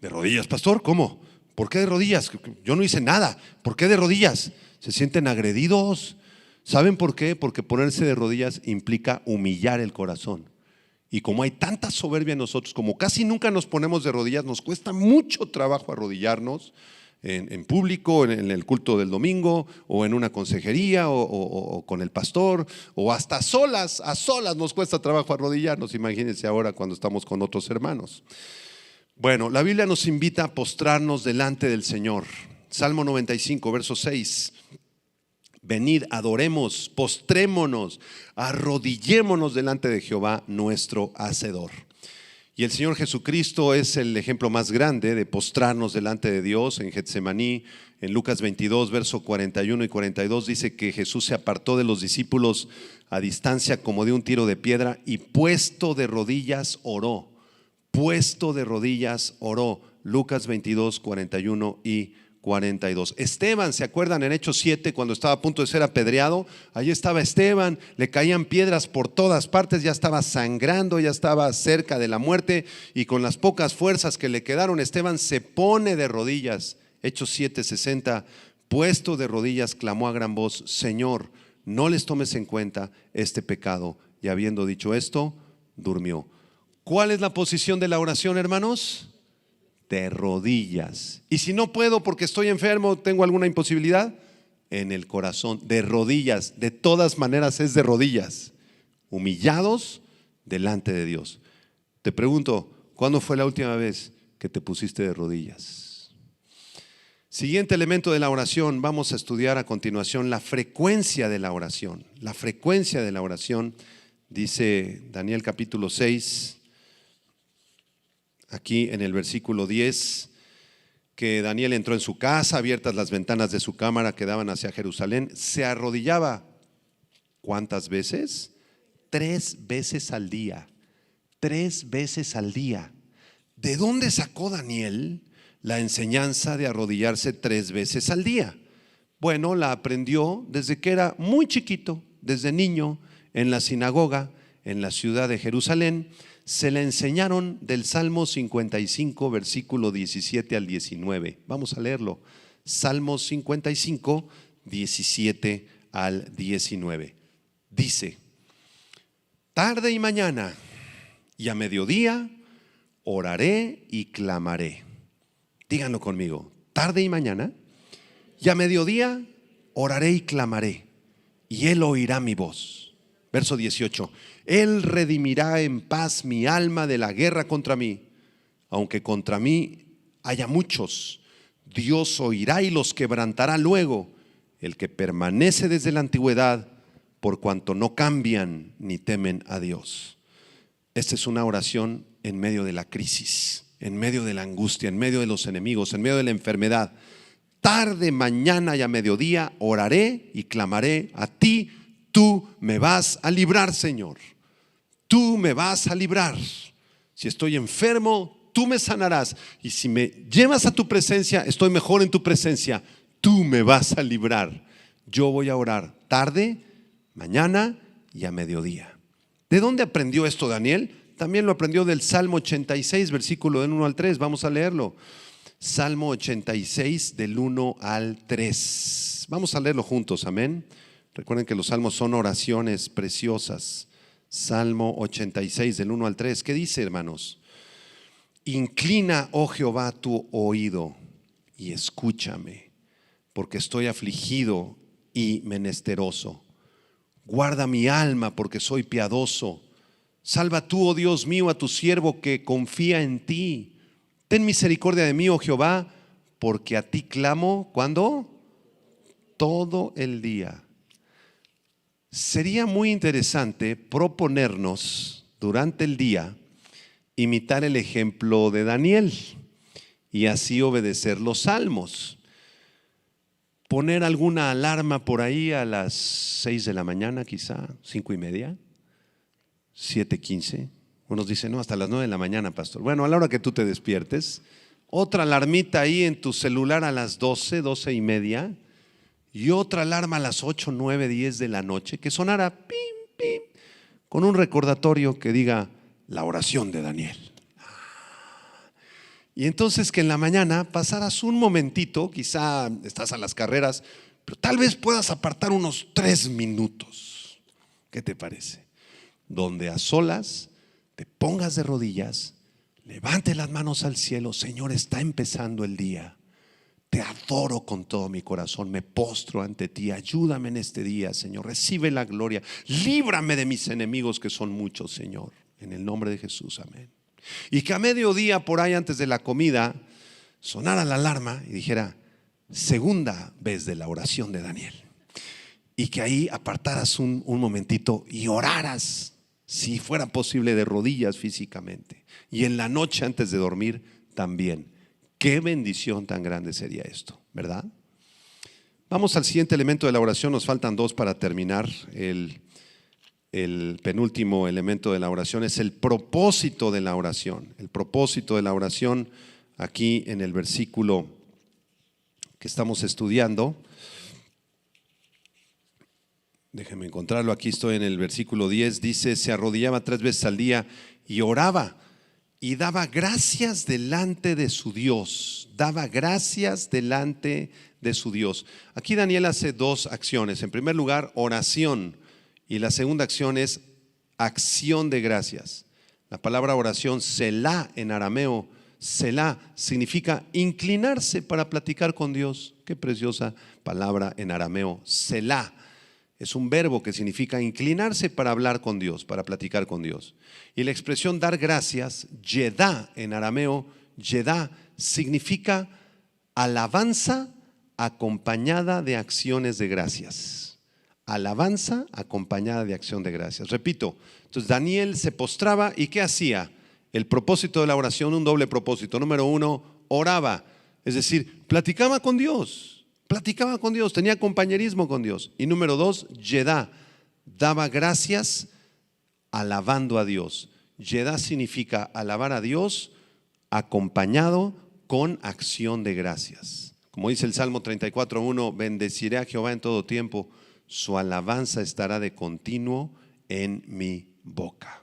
¿De rodillas, pastor? ¿Cómo? ¿Por qué de rodillas? Yo no hice nada. ¿Por qué de rodillas? Se sienten agredidos. ¿Saben por qué? Porque ponerse de rodillas implica humillar el corazón. Y como hay tanta soberbia en nosotros, como casi nunca nos ponemos de rodillas, nos cuesta mucho trabajo arrodillarnos. en público, en el culto del domingo, o en una consejería, o con el pastor, o hasta a solas nos cuesta trabajo arrodillarnos. Imagínense ahora cuando estamos con otros hermanos. Bueno, la Biblia nos invita a postrarnos delante del Señor. Salmo 95, verso 6. Venid, adoremos, postrémonos, arrodillémonos delante de Jehová nuestro Hacedor. Y el Señor Jesucristo es el ejemplo más grande de postrarnos delante de Dios. En Getsemaní, en Lucas 22, verso 41 y 42, dice que Jesús se apartó de los discípulos a distancia como de un tiro de piedra y puesto de rodillas oró. Puesto de rodillas oró. Lucas 22, 41 y 42. Esteban, ¿se acuerdan en Hechos 7 cuando estaba a punto de ser apedreado? Allí estaba Esteban, le caían piedras por todas partes, ya estaba sangrando, ya estaba cerca de la muerte, y con las pocas fuerzas que le quedaron, Esteban se pone de rodillas. Hechos 7:60, puesto de rodillas clamó a gran voz: Señor, no les tomes en cuenta este pecado. Y habiendo dicho esto, durmió. ¿Cuál es la posición de la oración, hermanos? De rodillas. Y si no puedo porque estoy enfermo, tengo alguna imposibilidad, en el corazón, de rodillas. De todas maneras es de rodillas, humillados delante de Dios. Te pregunto, ¿cuándo fue la última vez que te pusiste de rodillas? Siguiente elemento de la oración, vamos a estudiar a continuación la frecuencia de la oración. La frecuencia de la oración, dice Daniel capítulo 6, aquí en el versículo 10, que Daniel entró en su casa, abiertas las ventanas de su cámara que daban hacia Jerusalén, se arrodillaba. ¿Cuántas veces? 3 veces al día. 3 veces al día. ¿De dónde sacó Daniel la enseñanza de arrodillarse 3 veces al día? Bueno, la aprendió desde que era muy chiquito, desde niño, en la sinagoga, en la ciudad de Jerusalén. Se le enseñaron del Salmo 55, versículo 17 al 19. Vamos a leerlo. Salmo 55, 17 al 19. Dice: tarde y mañana y a mediodía oraré y clamaré. Díganlo conmigo. Tarde y mañana y a mediodía oraré y clamaré, y Él oirá mi voz. Verso 18. Él redimirá en paz mi alma de la guerra contra mí. Aunque contra mí haya muchos, Dios oirá y los quebrantará luego. El que permanece desde la antigüedad, por cuanto no cambian ni temen a Dios. Esta es una oración en medio de la crisis, en medio de la angustia, en medio de los enemigos, en medio de la enfermedad. Tarde, mañana y a mediodía oraré y clamaré a ti. Tú me vas a librar, Señor. Tú me vas a librar. Si estoy enfermo, tú me sanarás. Y si me llevas a tu presencia, estoy mejor en tu presencia. Tú me vas a librar. Yo voy a orar tarde, mañana y a mediodía. ¿De dónde aprendió esto Daniel? También lo aprendió del Salmo 86, versículo del 1 al 3. Vamos a leerlo. Salmo 86, del 1 al 3. Vamos a leerlo juntos, amén. Recuerden que los salmos son oraciones preciosas. Salmo 86, del 1 al 3. ¿Qué dice, hermanos? Inclina, oh Jehová, tu oído y escúchame, porque estoy afligido y menesteroso. Guarda mi alma, porque soy piadoso. Salva tú, oh Dios mío, a tu siervo que confía en ti. Ten misericordia de mí, oh Jehová, porque a ti clamo. ¿Cuándo? Todo el día. Sería muy interesante proponernos durante el día imitar el ejemplo de Daniel y así obedecer los salmos. Poner alguna alarma por ahí a las 6 de la mañana, quizá 5:30, 7:15. Unos dicen, no, hasta las 9 de la mañana, pastor. Bueno, a la hora que tú te despiertes. Otra alarmita ahí en tu celular a las 12, 12:30. Y otra alarma a las 8, 9, 10 de la noche que sonara pim, pim, con un recordatorio que diga la oración de Daniel. Y entonces que en la mañana pasaras un momentito, quizá estás a las carreras, pero tal vez puedas apartar unos 3 minutos. ¿Qué te parece? Donde a solas te pongas de rodillas, levante las manos al cielo. Señor, está empezando el día. Te adoro con todo mi corazón, me postro ante ti. Ayúdame en este día, Señor. Recibe la gloria. Líbrame de mis enemigos, que son muchos, Señor. En el nombre de Jesús, amén. Y que a mediodía, por ahí antes de la comida, sonara la alarma y dijera: segunda vez de la oración de Daniel. Y que ahí apartaras un momentito y oraras, si fuera posible, de rodillas físicamente. Y en la noche antes de dormir también. Qué bendición tan grande sería esto, ¿verdad? Vamos al siguiente elemento de la oración. Nos faltan dos para terminar. El penúltimo elemento de la oración es el propósito de la oración. El propósito de la oración, aquí en el versículo que estamos estudiando. Déjenme encontrarlo. Aquí estoy en el versículo 10. Dice: se arrodillaba 3 veces al día y oraba y daba gracias delante de su Dios. Daba gracias delante de su Dios. Aquí Daniel hace dos acciones. En primer lugar, oración. Y la segunda acción es acción de gracias. La palabra oración, selá en arameo, selá significa inclinarse para platicar con Dios. Qué preciosa palabra en arameo, selá. Es un verbo que significa inclinarse para hablar con Dios, para platicar con Dios. Y la expresión dar gracias, yedá en arameo, yedá significa alabanza acompañada de acciones de gracias. Alabanza acompañada de acción de gracias. Repito, entonces Daniel se postraba y ¿qué hacía? El propósito de la oración, un doble propósito. Número 1, oraba, es decir, platicaba con Dios. Platicaba con Dios, tenía compañerismo con Dios. Y número 2, yedá, daba gracias alabando a Dios. Yedá significa alabar a Dios acompañado con acción de gracias. Como dice el Salmo 34:1, bendeciré a Jehová en todo tiempo, su alabanza estará de continuo en mi boca.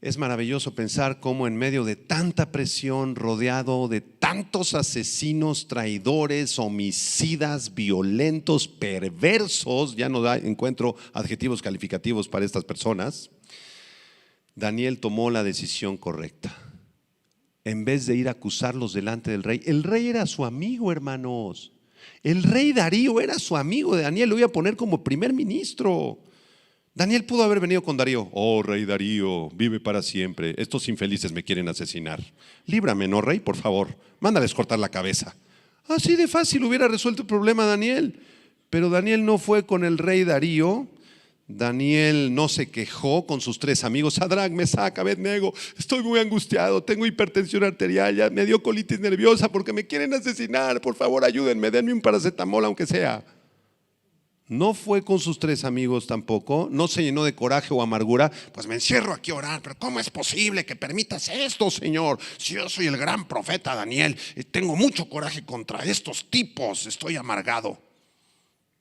Es maravilloso pensar cómo en medio de tanta presión, rodeado de tantos asesinos, traidores, homicidas, violentos, perversos, ya no encuentro adjetivos calificativos para estas personas, Daniel tomó la decisión correcta. En vez de ir a acusarlos delante del rey, el rey era su amigo, hermanos. El rey Darío era su amigo de Daniel, lo iba a poner como primer ministro. Daniel pudo haber venido con Darío: oh rey Darío, vive para siempre, estos infelices me quieren asesinar, líbrame, ¿no, rey? Por favor, mándales cortar la cabeza. Así de fácil hubiera resuelto el problema Daniel. Pero Daniel no fue con el rey Darío. Daniel no se quejó con sus 3 amigos: Sadrac, Mesac, Abednego, estoy muy angustiado, tengo hipertensión arterial, ya me dio colitis nerviosa porque me quieren asesinar, por favor ayúdenme, denme un paracetamol aunque sea. No fue con sus 3 amigos tampoco, no se llenó de coraje o amargura: pues me encierro aquí a orar, pero ¿cómo es posible que permitas esto, Señor? Si yo soy el gran profeta Daniel, tengo mucho coraje contra estos tipos, estoy amargado.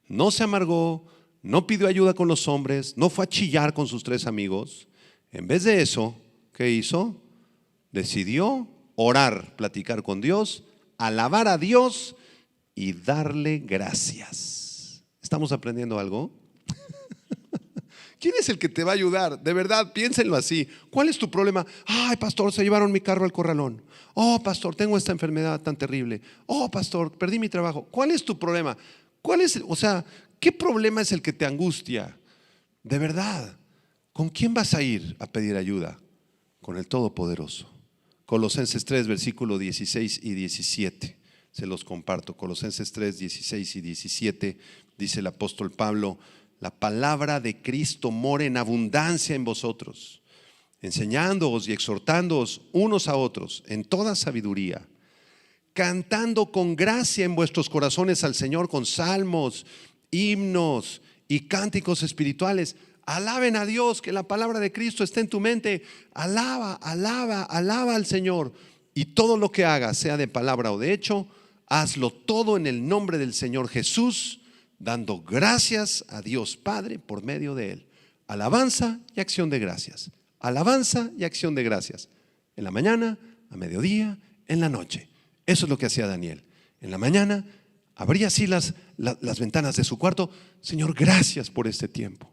No se amargó, no pidió ayuda con los hombres, no fue a chillar con sus 3 amigos. En vez de eso, ¿qué hizo? Decidió orar, platicar con Dios, alabar a Dios y darle gracias. ¿Estamos aprendiendo algo? ¿Quién es el que te va a ayudar? De verdad, piénsenlo así. ¿Cuál es tu problema? Ay, pastor, se llevaron mi carro al corralón. Oh, pastor, tengo esta enfermedad tan terrible. Oh, pastor, perdí mi trabajo. ¿Cuál es tu problema? ¿Qué problema es el que te angustia? De verdad, ¿con quién vas a ir a pedir ayuda? Con el Todopoderoso. Colosenses 3, versículos 16 y 17. Se los comparto. Colosenses 3, 16 y 17. Dice el apóstol Pablo: la palabra de Cristo mora en abundancia en vosotros, enseñándoos y exhortándoos unos a otros en toda sabiduría, cantando con gracia en vuestros corazones al Señor con salmos, himnos y cánticos espirituales. Alaben a Dios, que la palabra de Cristo esté en tu mente. Alaba al Señor. Y todo lo que hagas, sea de palabra o de hecho, hazlo todo en el nombre del Señor Jesús, dando gracias a Dios Padre por medio de Él. Alabanza y acción de gracias. Alabanza y acción de gracias. En la mañana, a mediodía, en la noche. Eso es lo que hacía Daniel. En la mañana abría así las ventanas de su cuarto: Señor, gracias por este tiempo.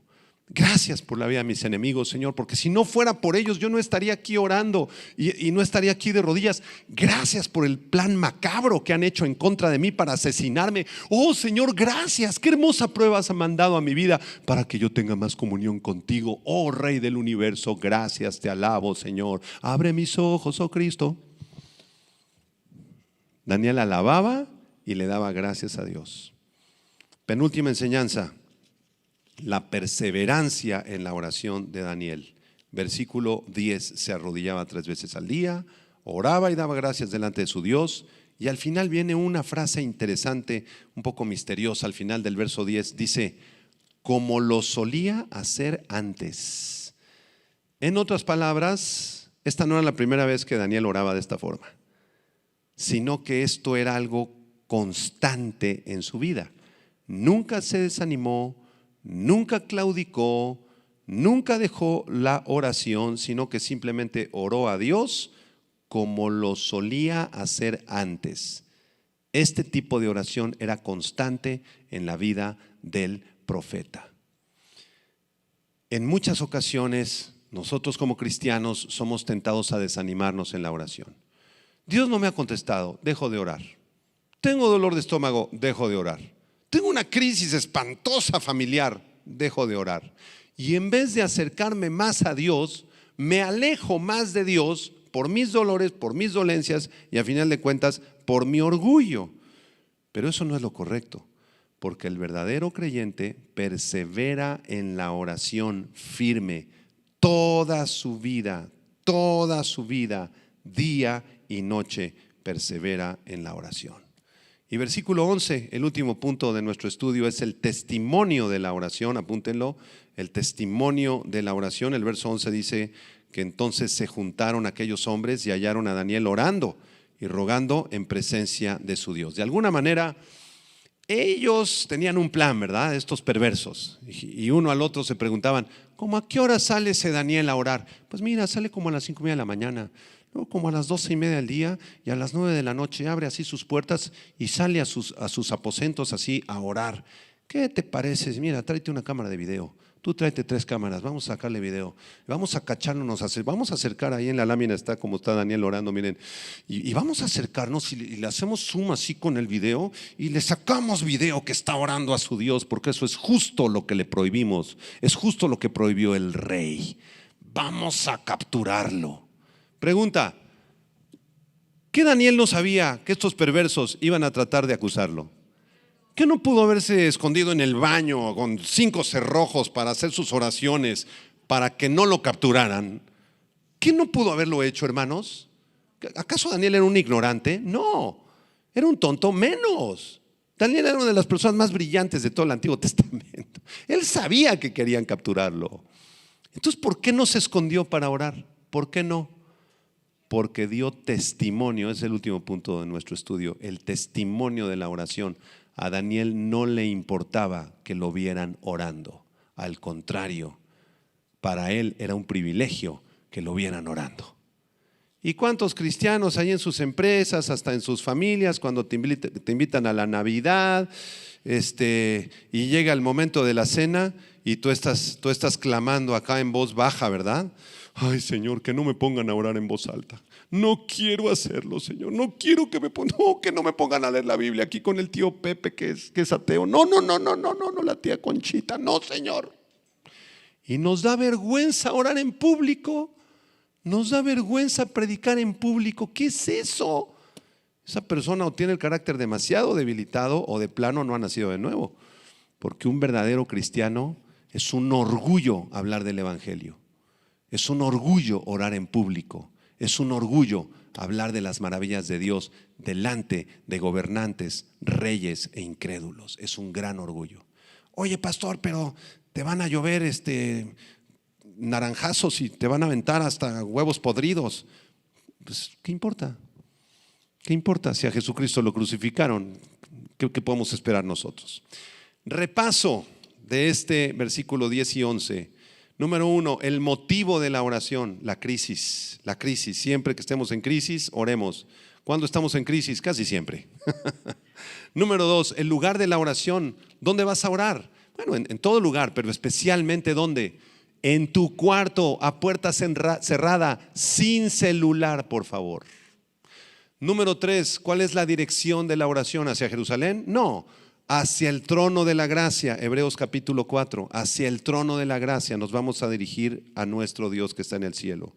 Gracias por la vida de mis enemigos, Señor, porque si no fuera por ellos yo no estaría aquí orando y no estaría aquí de rodillas. Gracias por el plan macabro que han hecho en contra de mí para asesinarme. Oh Señor, gracias, qué hermosa prueba has mandado a mi vida para que yo tenga más comunión contigo. Oh Rey del universo, gracias, te alabo, Señor. Abre mis ojos, oh Cristo. Daniel alababa y le daba gracias a Dios. Penúltima enseñanza: la perseverancia en la oración de Daniel. Versículo 10: se arrodillaba 3 veces al día, oraba y daba gracias delante de su Dios. Y al final viene una frase interesante, un poco misteriosa. Al final del verso 10 dice: como lo solía hacer antes. En otras palabras, esta no era la primera vez que Daniel oraba de esta forma, sino que esto era algo constante en su vida. Nunca se desanimó, nunca claudicó, nunca dejó la oración, sino que simplemente oró a Dios como lo solía hacer antes. Este tipo de oración era constante en la vida del profeta. En muchas ocasiones nosotros como cristianos somos tentados a desanimarnos en la oración. Dios no me ha contestado, dejo de orar. Tengo dolor de estómago, dejo de orar. Tengo una crisis espantosa familiar, dejo de orar. Y en vez de acercarme más a Dios, me alejo más de Dios por mis dolores, por mis dolencias y a final de cuentas por mi orgullo. Pero eso no es lo correcto, porque el verdadero creyente persevera en la oración firme toda su vida, día y noche persevera en la oración. Y versículo 11, el último punto de nuestro estudio, es el testimonio de la oración. Apúntenlo, el testimonio de la oración. El verso 11 dice que entonces se juntaron aquellos hombres y hallaron a Daniel orando y rogando en presencia de su Dios. De alguna manera ellos tenían un plan, ¿verdad? Estos perversos. Y uno al otro se preguntaban: ¿cómo a qué hora sale ese Daniel a orar? Pues mira, sale como a las 5:30 de la mañana. No, como a las 12:30 del día, y a las 9 de la noche abre así sus puertas y sale a sus aposentos así a orar. ¿Qué te parece? Mira, tráete una cámara de video. Tú tráete 3 cámaras, vamos a sacarle video. Vamos a cacharnos, vamos a acercar ahí en la lámina, está como está Daniel orando, miren. Y vamos a acercarnos y le hacemos zoom así con el video y le sacamos video que está orando a su Dios, porque eso es justo lo que le prohibimos. Es justo lo que prohibió el rey. Vamos a capturarlo. Pregunta: ¿qué Daniel no sabía que estos perversos iban a tratar de acusarlo? ¿Qué no pudo haberse escondido en el baño con 5 cerrojos para hacer sus oraciones para que no lo capturaran? ¿Qué no pudo haberlo hecho, hermanos? ¿Acaso Daniel era un ignorante? No, era un tonto menos. Daniel era una de las personas más brillantes de todo el Antiguo Testamento. Él sabía que querían capturarlo. Entonces, ¿por qué no se escondió para orar? ¿Por qué no? Porque dio testimonio. Es el último punto de nuestro estudio, el testimonio de la oración. A Daniel no le importaba que lo vieran orando. Al contrario, para él era un privilegio que lo vieran orando. ¿Y cuántos cristianos hay en sus empresas, hasta en sus familias, cuando te invitan a la Navidad, y llega el momento de la cena y tú estás clamando acá en voz baja, ¿verdad? Ay, Señor, que no me pongan a orar en voz alta. No quiero hacerlo, Señor. No quiero que no me pongan a leer la Biblia aquí con el tío Pepe que es ateo. No, la tía Conchita. No, Señor. Y nos da vergüenza orar en público. Nos da vergüenza predicar en público. ¿Qué es eso? Esa persona o tiene el carácter demasiado debilitado o de plano no ha nacido de nuevo. Porque un verdadero cristiano es un orgullo hablar del evangelio. Es un orgullo orar en público. Es un orgullo hablar de las maravillas de Dios delante de gobernantes, reyes e incrédulos. Es un gran orgullo. Oye, pastor, pero te van a llover naranjazos y te van a aventar hasta huevos podridos. Pues, ¿qué importa? ¿Qué importa si a Jesucristo lo crucificaron? ¿Qué podemos esperar nosotros? Repaso de este versículo 10 y 11. Número 1, el motivo de la oración, la crisis. La crisis, siempre que estemos en crisis, oremos. ¿Cuándo estamos en crisis? Casi siempre. Número 2, el lugar de la oración. ¿Dónde vas a orar? Bueno, en todo lugar, pero especialmente ¿dónde? En tu cuarto, a puerta cerrada, sin celular, por favor. Número 3, ¿cuál es la dirección de la oración? ¿Hacia Jerusalén? No, hacia el trono de la gracia. Hebreos capítulo 4, hacia el trono de la gracia nos vamos a dirigir a nuestro Dios que está en el cielo.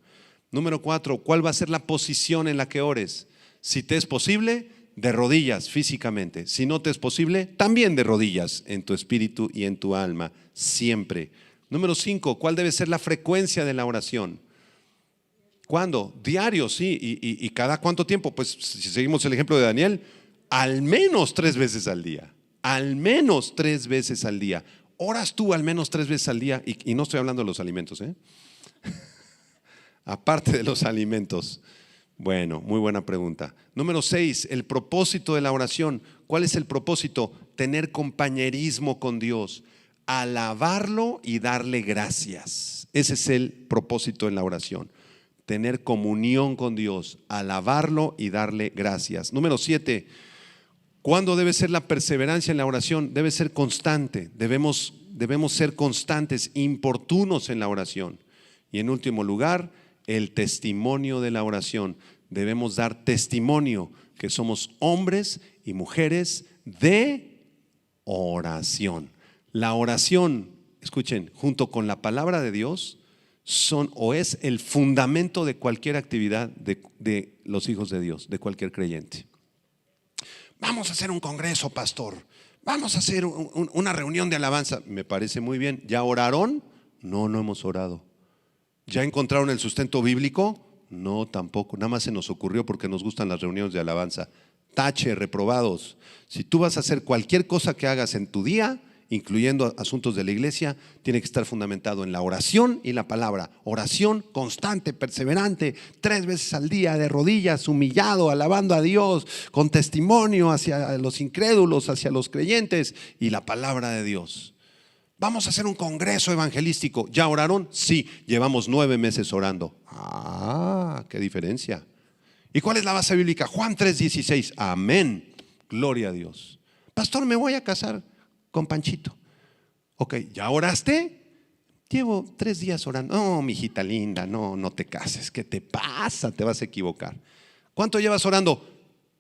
Número 4, ¿cuál va a ser la posición en la que ores? Si te es posible, de rodillas físicamente. Si no te es posible, también de rodillas en tu espíritu y en tu alma, siempre. Número 5, ¿cuál debe ser la frecuencia de la oración? ¿Cuándo? Diario, sí. ¿Y cada cuánto tiempo? Pues si seguimos el ejemplo de Daniel, al menos 3 veces al día. Al menos 3 veces al día. ¿Oras tú al menos 3 veces al día? Y no estoy hablando de los alimentos, aparte de los alimentos. Bueno, muy buena pregunta. Número 6, el propósito de la oración. ¿Cuál es el propósito? Tener compañerismo con Dios, alabarlo y darle gracias. Ese es el propósito en la oración. Tener comunión con Dios, alabarlo y darle gracias. Número 7, ¿cuándo debe ser la perseverancia en la oración? Debe ser constante. Debemos ser constantes, importunos en la oración. Y en último lugar, el testimonio de la oración. Debemos dar testimonio que somos hombres y mujeres de oración. La oración, escuchen, junto con la palabra de Dios, es el fundamento de cualquier actividad de los hijos de Dios, de cualquier creyente. Vamos a hacer un congreso, pastor. Vamos a hacer una reunión de alabanza. Me parece muy bien. ¿Ya oraron? No hemos orado. ¿Ya encontraron el sustento bíblico? No, tampoco. Nada más se nos ocurrió porque nos gustan las reuniones de alabanza. Tache, reprobados. Si tú vas a hacer cualquier cosa que hagas en tu día, incluyendo asuntos de la iglesia, tiene que estar fundamentado en la oración y la palabra. Oración constante, perseverante, 3 veces al día, de rodillas, humillado, alabando a Dios, con testimonio hacia los incrédulos, hacia los creyentes, y la palabra de Dios. Vamos a hacer un congreso evangelístico. ¿Ya oraron? Sí, llevamos 9 meses orando. Qué diferencia. ¿Y cuál es la base bíblica? Juan 3:16. Amén, gloria a Dios. Pastor, me voy a casar con Panchito. Ok, ¿ya oraste? Llevo 3 días orando. No, mijita linda, no te cases. ¿Qué te pasa? Te vas a equivocar. ¿Cuánto llevas orando?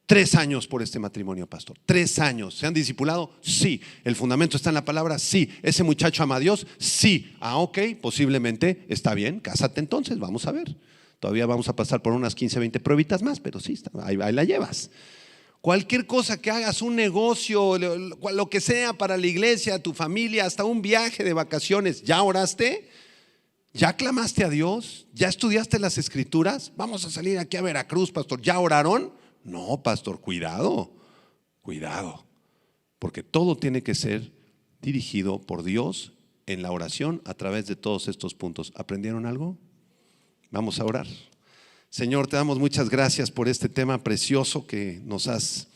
3 años por este matrimonio, pastor. 3 años. ¿Se han discipulado? Sí. ¿El fundamento está en la palabra? Sí. ¿Ese muchacho ama a Dios? Sí. Ok, posiblemente está bien. Cásate entonces, vamos a ver. Todavía vamos a pasar por unas 15, 20 pruebitas más, pero sí, ahí la llevas. Cualquier cosa que hagas, un negocio, lo que sea para la iglesia, tu familia, hasta un viaje de vacaciones, ¿ya oraste? ¿Ya clamaste a Dios? ¿Ya estudiaste las escrituras? Vamos a salir aquí a Veracruz, pastor. ¿Ya oraron? No, pastor, cuidado, porque todo tiene que ser dirigido por Dios en la oración a través de todos estos puntos. ¿Aprendieron algo? Vamos a orar. Señor, te damos muchas gracias por este tema precioso que nos has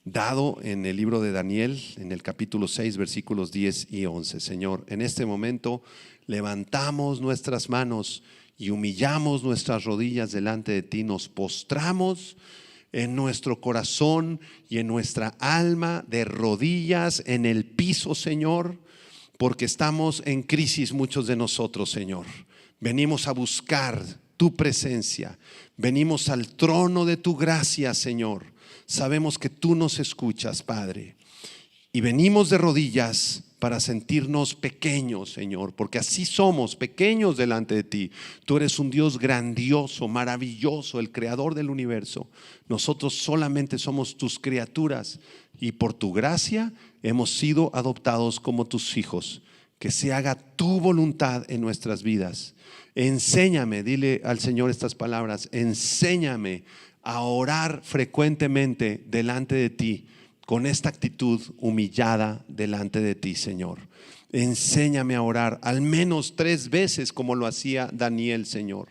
dado en el libro de Daniel, en el capítulo 6, versículos 10 y 11. Señor, en este momento levantamos nuestras manos y humillamos nuestras rodillas delante de ti, nos postramos en nuestro corazón y en nuestra alma de rodillas en el piso, Señor, porque estamos en crisis muchos de nosotros, Señor. Venimos a buscar tu presencia, venimos al trono de tu gracia, Señor. Sabemos que tú nos escuchas, Padre, y venimos de rodillas para sentirnos pequeños, Señor, porque así somos, pequeños delante de ti. Tú eres un Dios grandioso, maravilloso, el creador del universo. Nosotros solamente somos tus criaturas y por tu gracia hemos sido adoptados como tus hijos. Que se haga tu voluntad en nuestras vidas. Enséñame, dile al Señor estas palabras, enséñame a orar frecuentemente delante de ti, con esta actitud humillada delante de ti, Señor. Enséñame a orar al menos 3 veces como lo hacía Daniel, Señor,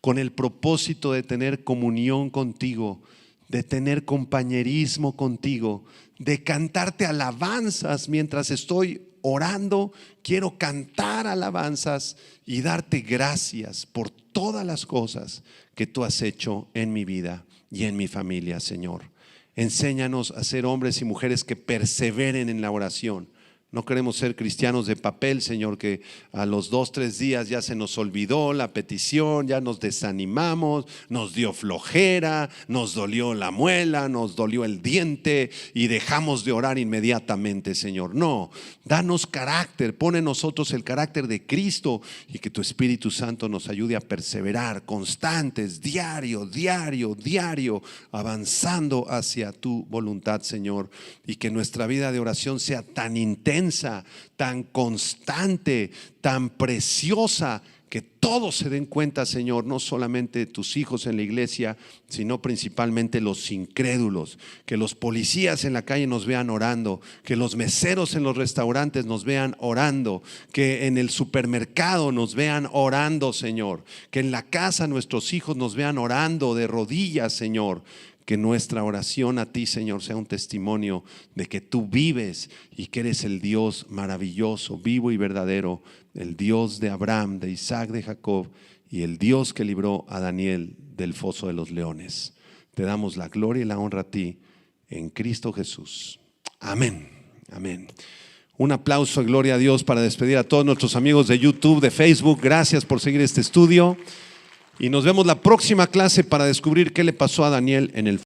con el propósito de tener comunión contigo, de tener compañerismo contigo, de cantarte alabanzas mientras estoy orando. Quiero cantar alabanzas y darte gracias por todas las cosas que tú has hecho en mi vida y en mi familia, Señor. Enséñanos a ser hombres y mujeres que perseveren en la oración. No queremos ser cristianos de papel, Señor, que a los 2, 3 días ya se nos olvidó la petición, ya nos desanimamos, nos dio flojera, nos dolió la muela, nos dolió el diente y dejamos de orar inmediatamente, Señor. No, danos carácter, pon en nosotros el carácter de Cristo y que tu Espíritu Santo nos ayude a perseverar, constantes, diario, avanzando hacia tu voluntad, Señor, y que nuestra vida de oración sea tan intensa, tan constante, tan preciosa, que todos se den cuenta, Señor, no solamente tus hijos en la iglesia, sino principalmente los incrédulos, que los policías en la calle nos vean orando, que los meseros en los restaurantes nos vean orando, que en el supermercado nos vean orando, Señor, que en la casa nuestros hijos nos vean orando de rodillas, Señor. Que nuestra oración a ti, Señor, sea un testimonio de que tú vives y que eres el Dios maravilloso, vivo y verdadero, el Dios de Abraham, de Isaac, de Jacob, y el Dios que libró a Daniel del foso de los leones. Te damos la gloria y la honra a ti en Cristo Jesús. Amén. Amén. Un aplauso y gloria a Dios para despedir a todos nuestros amigos de YouTube, de Facebook. Gracias por seguir este estudio. Y nos vemos la próxima clase para descubrir qué le pasó a Daniel en el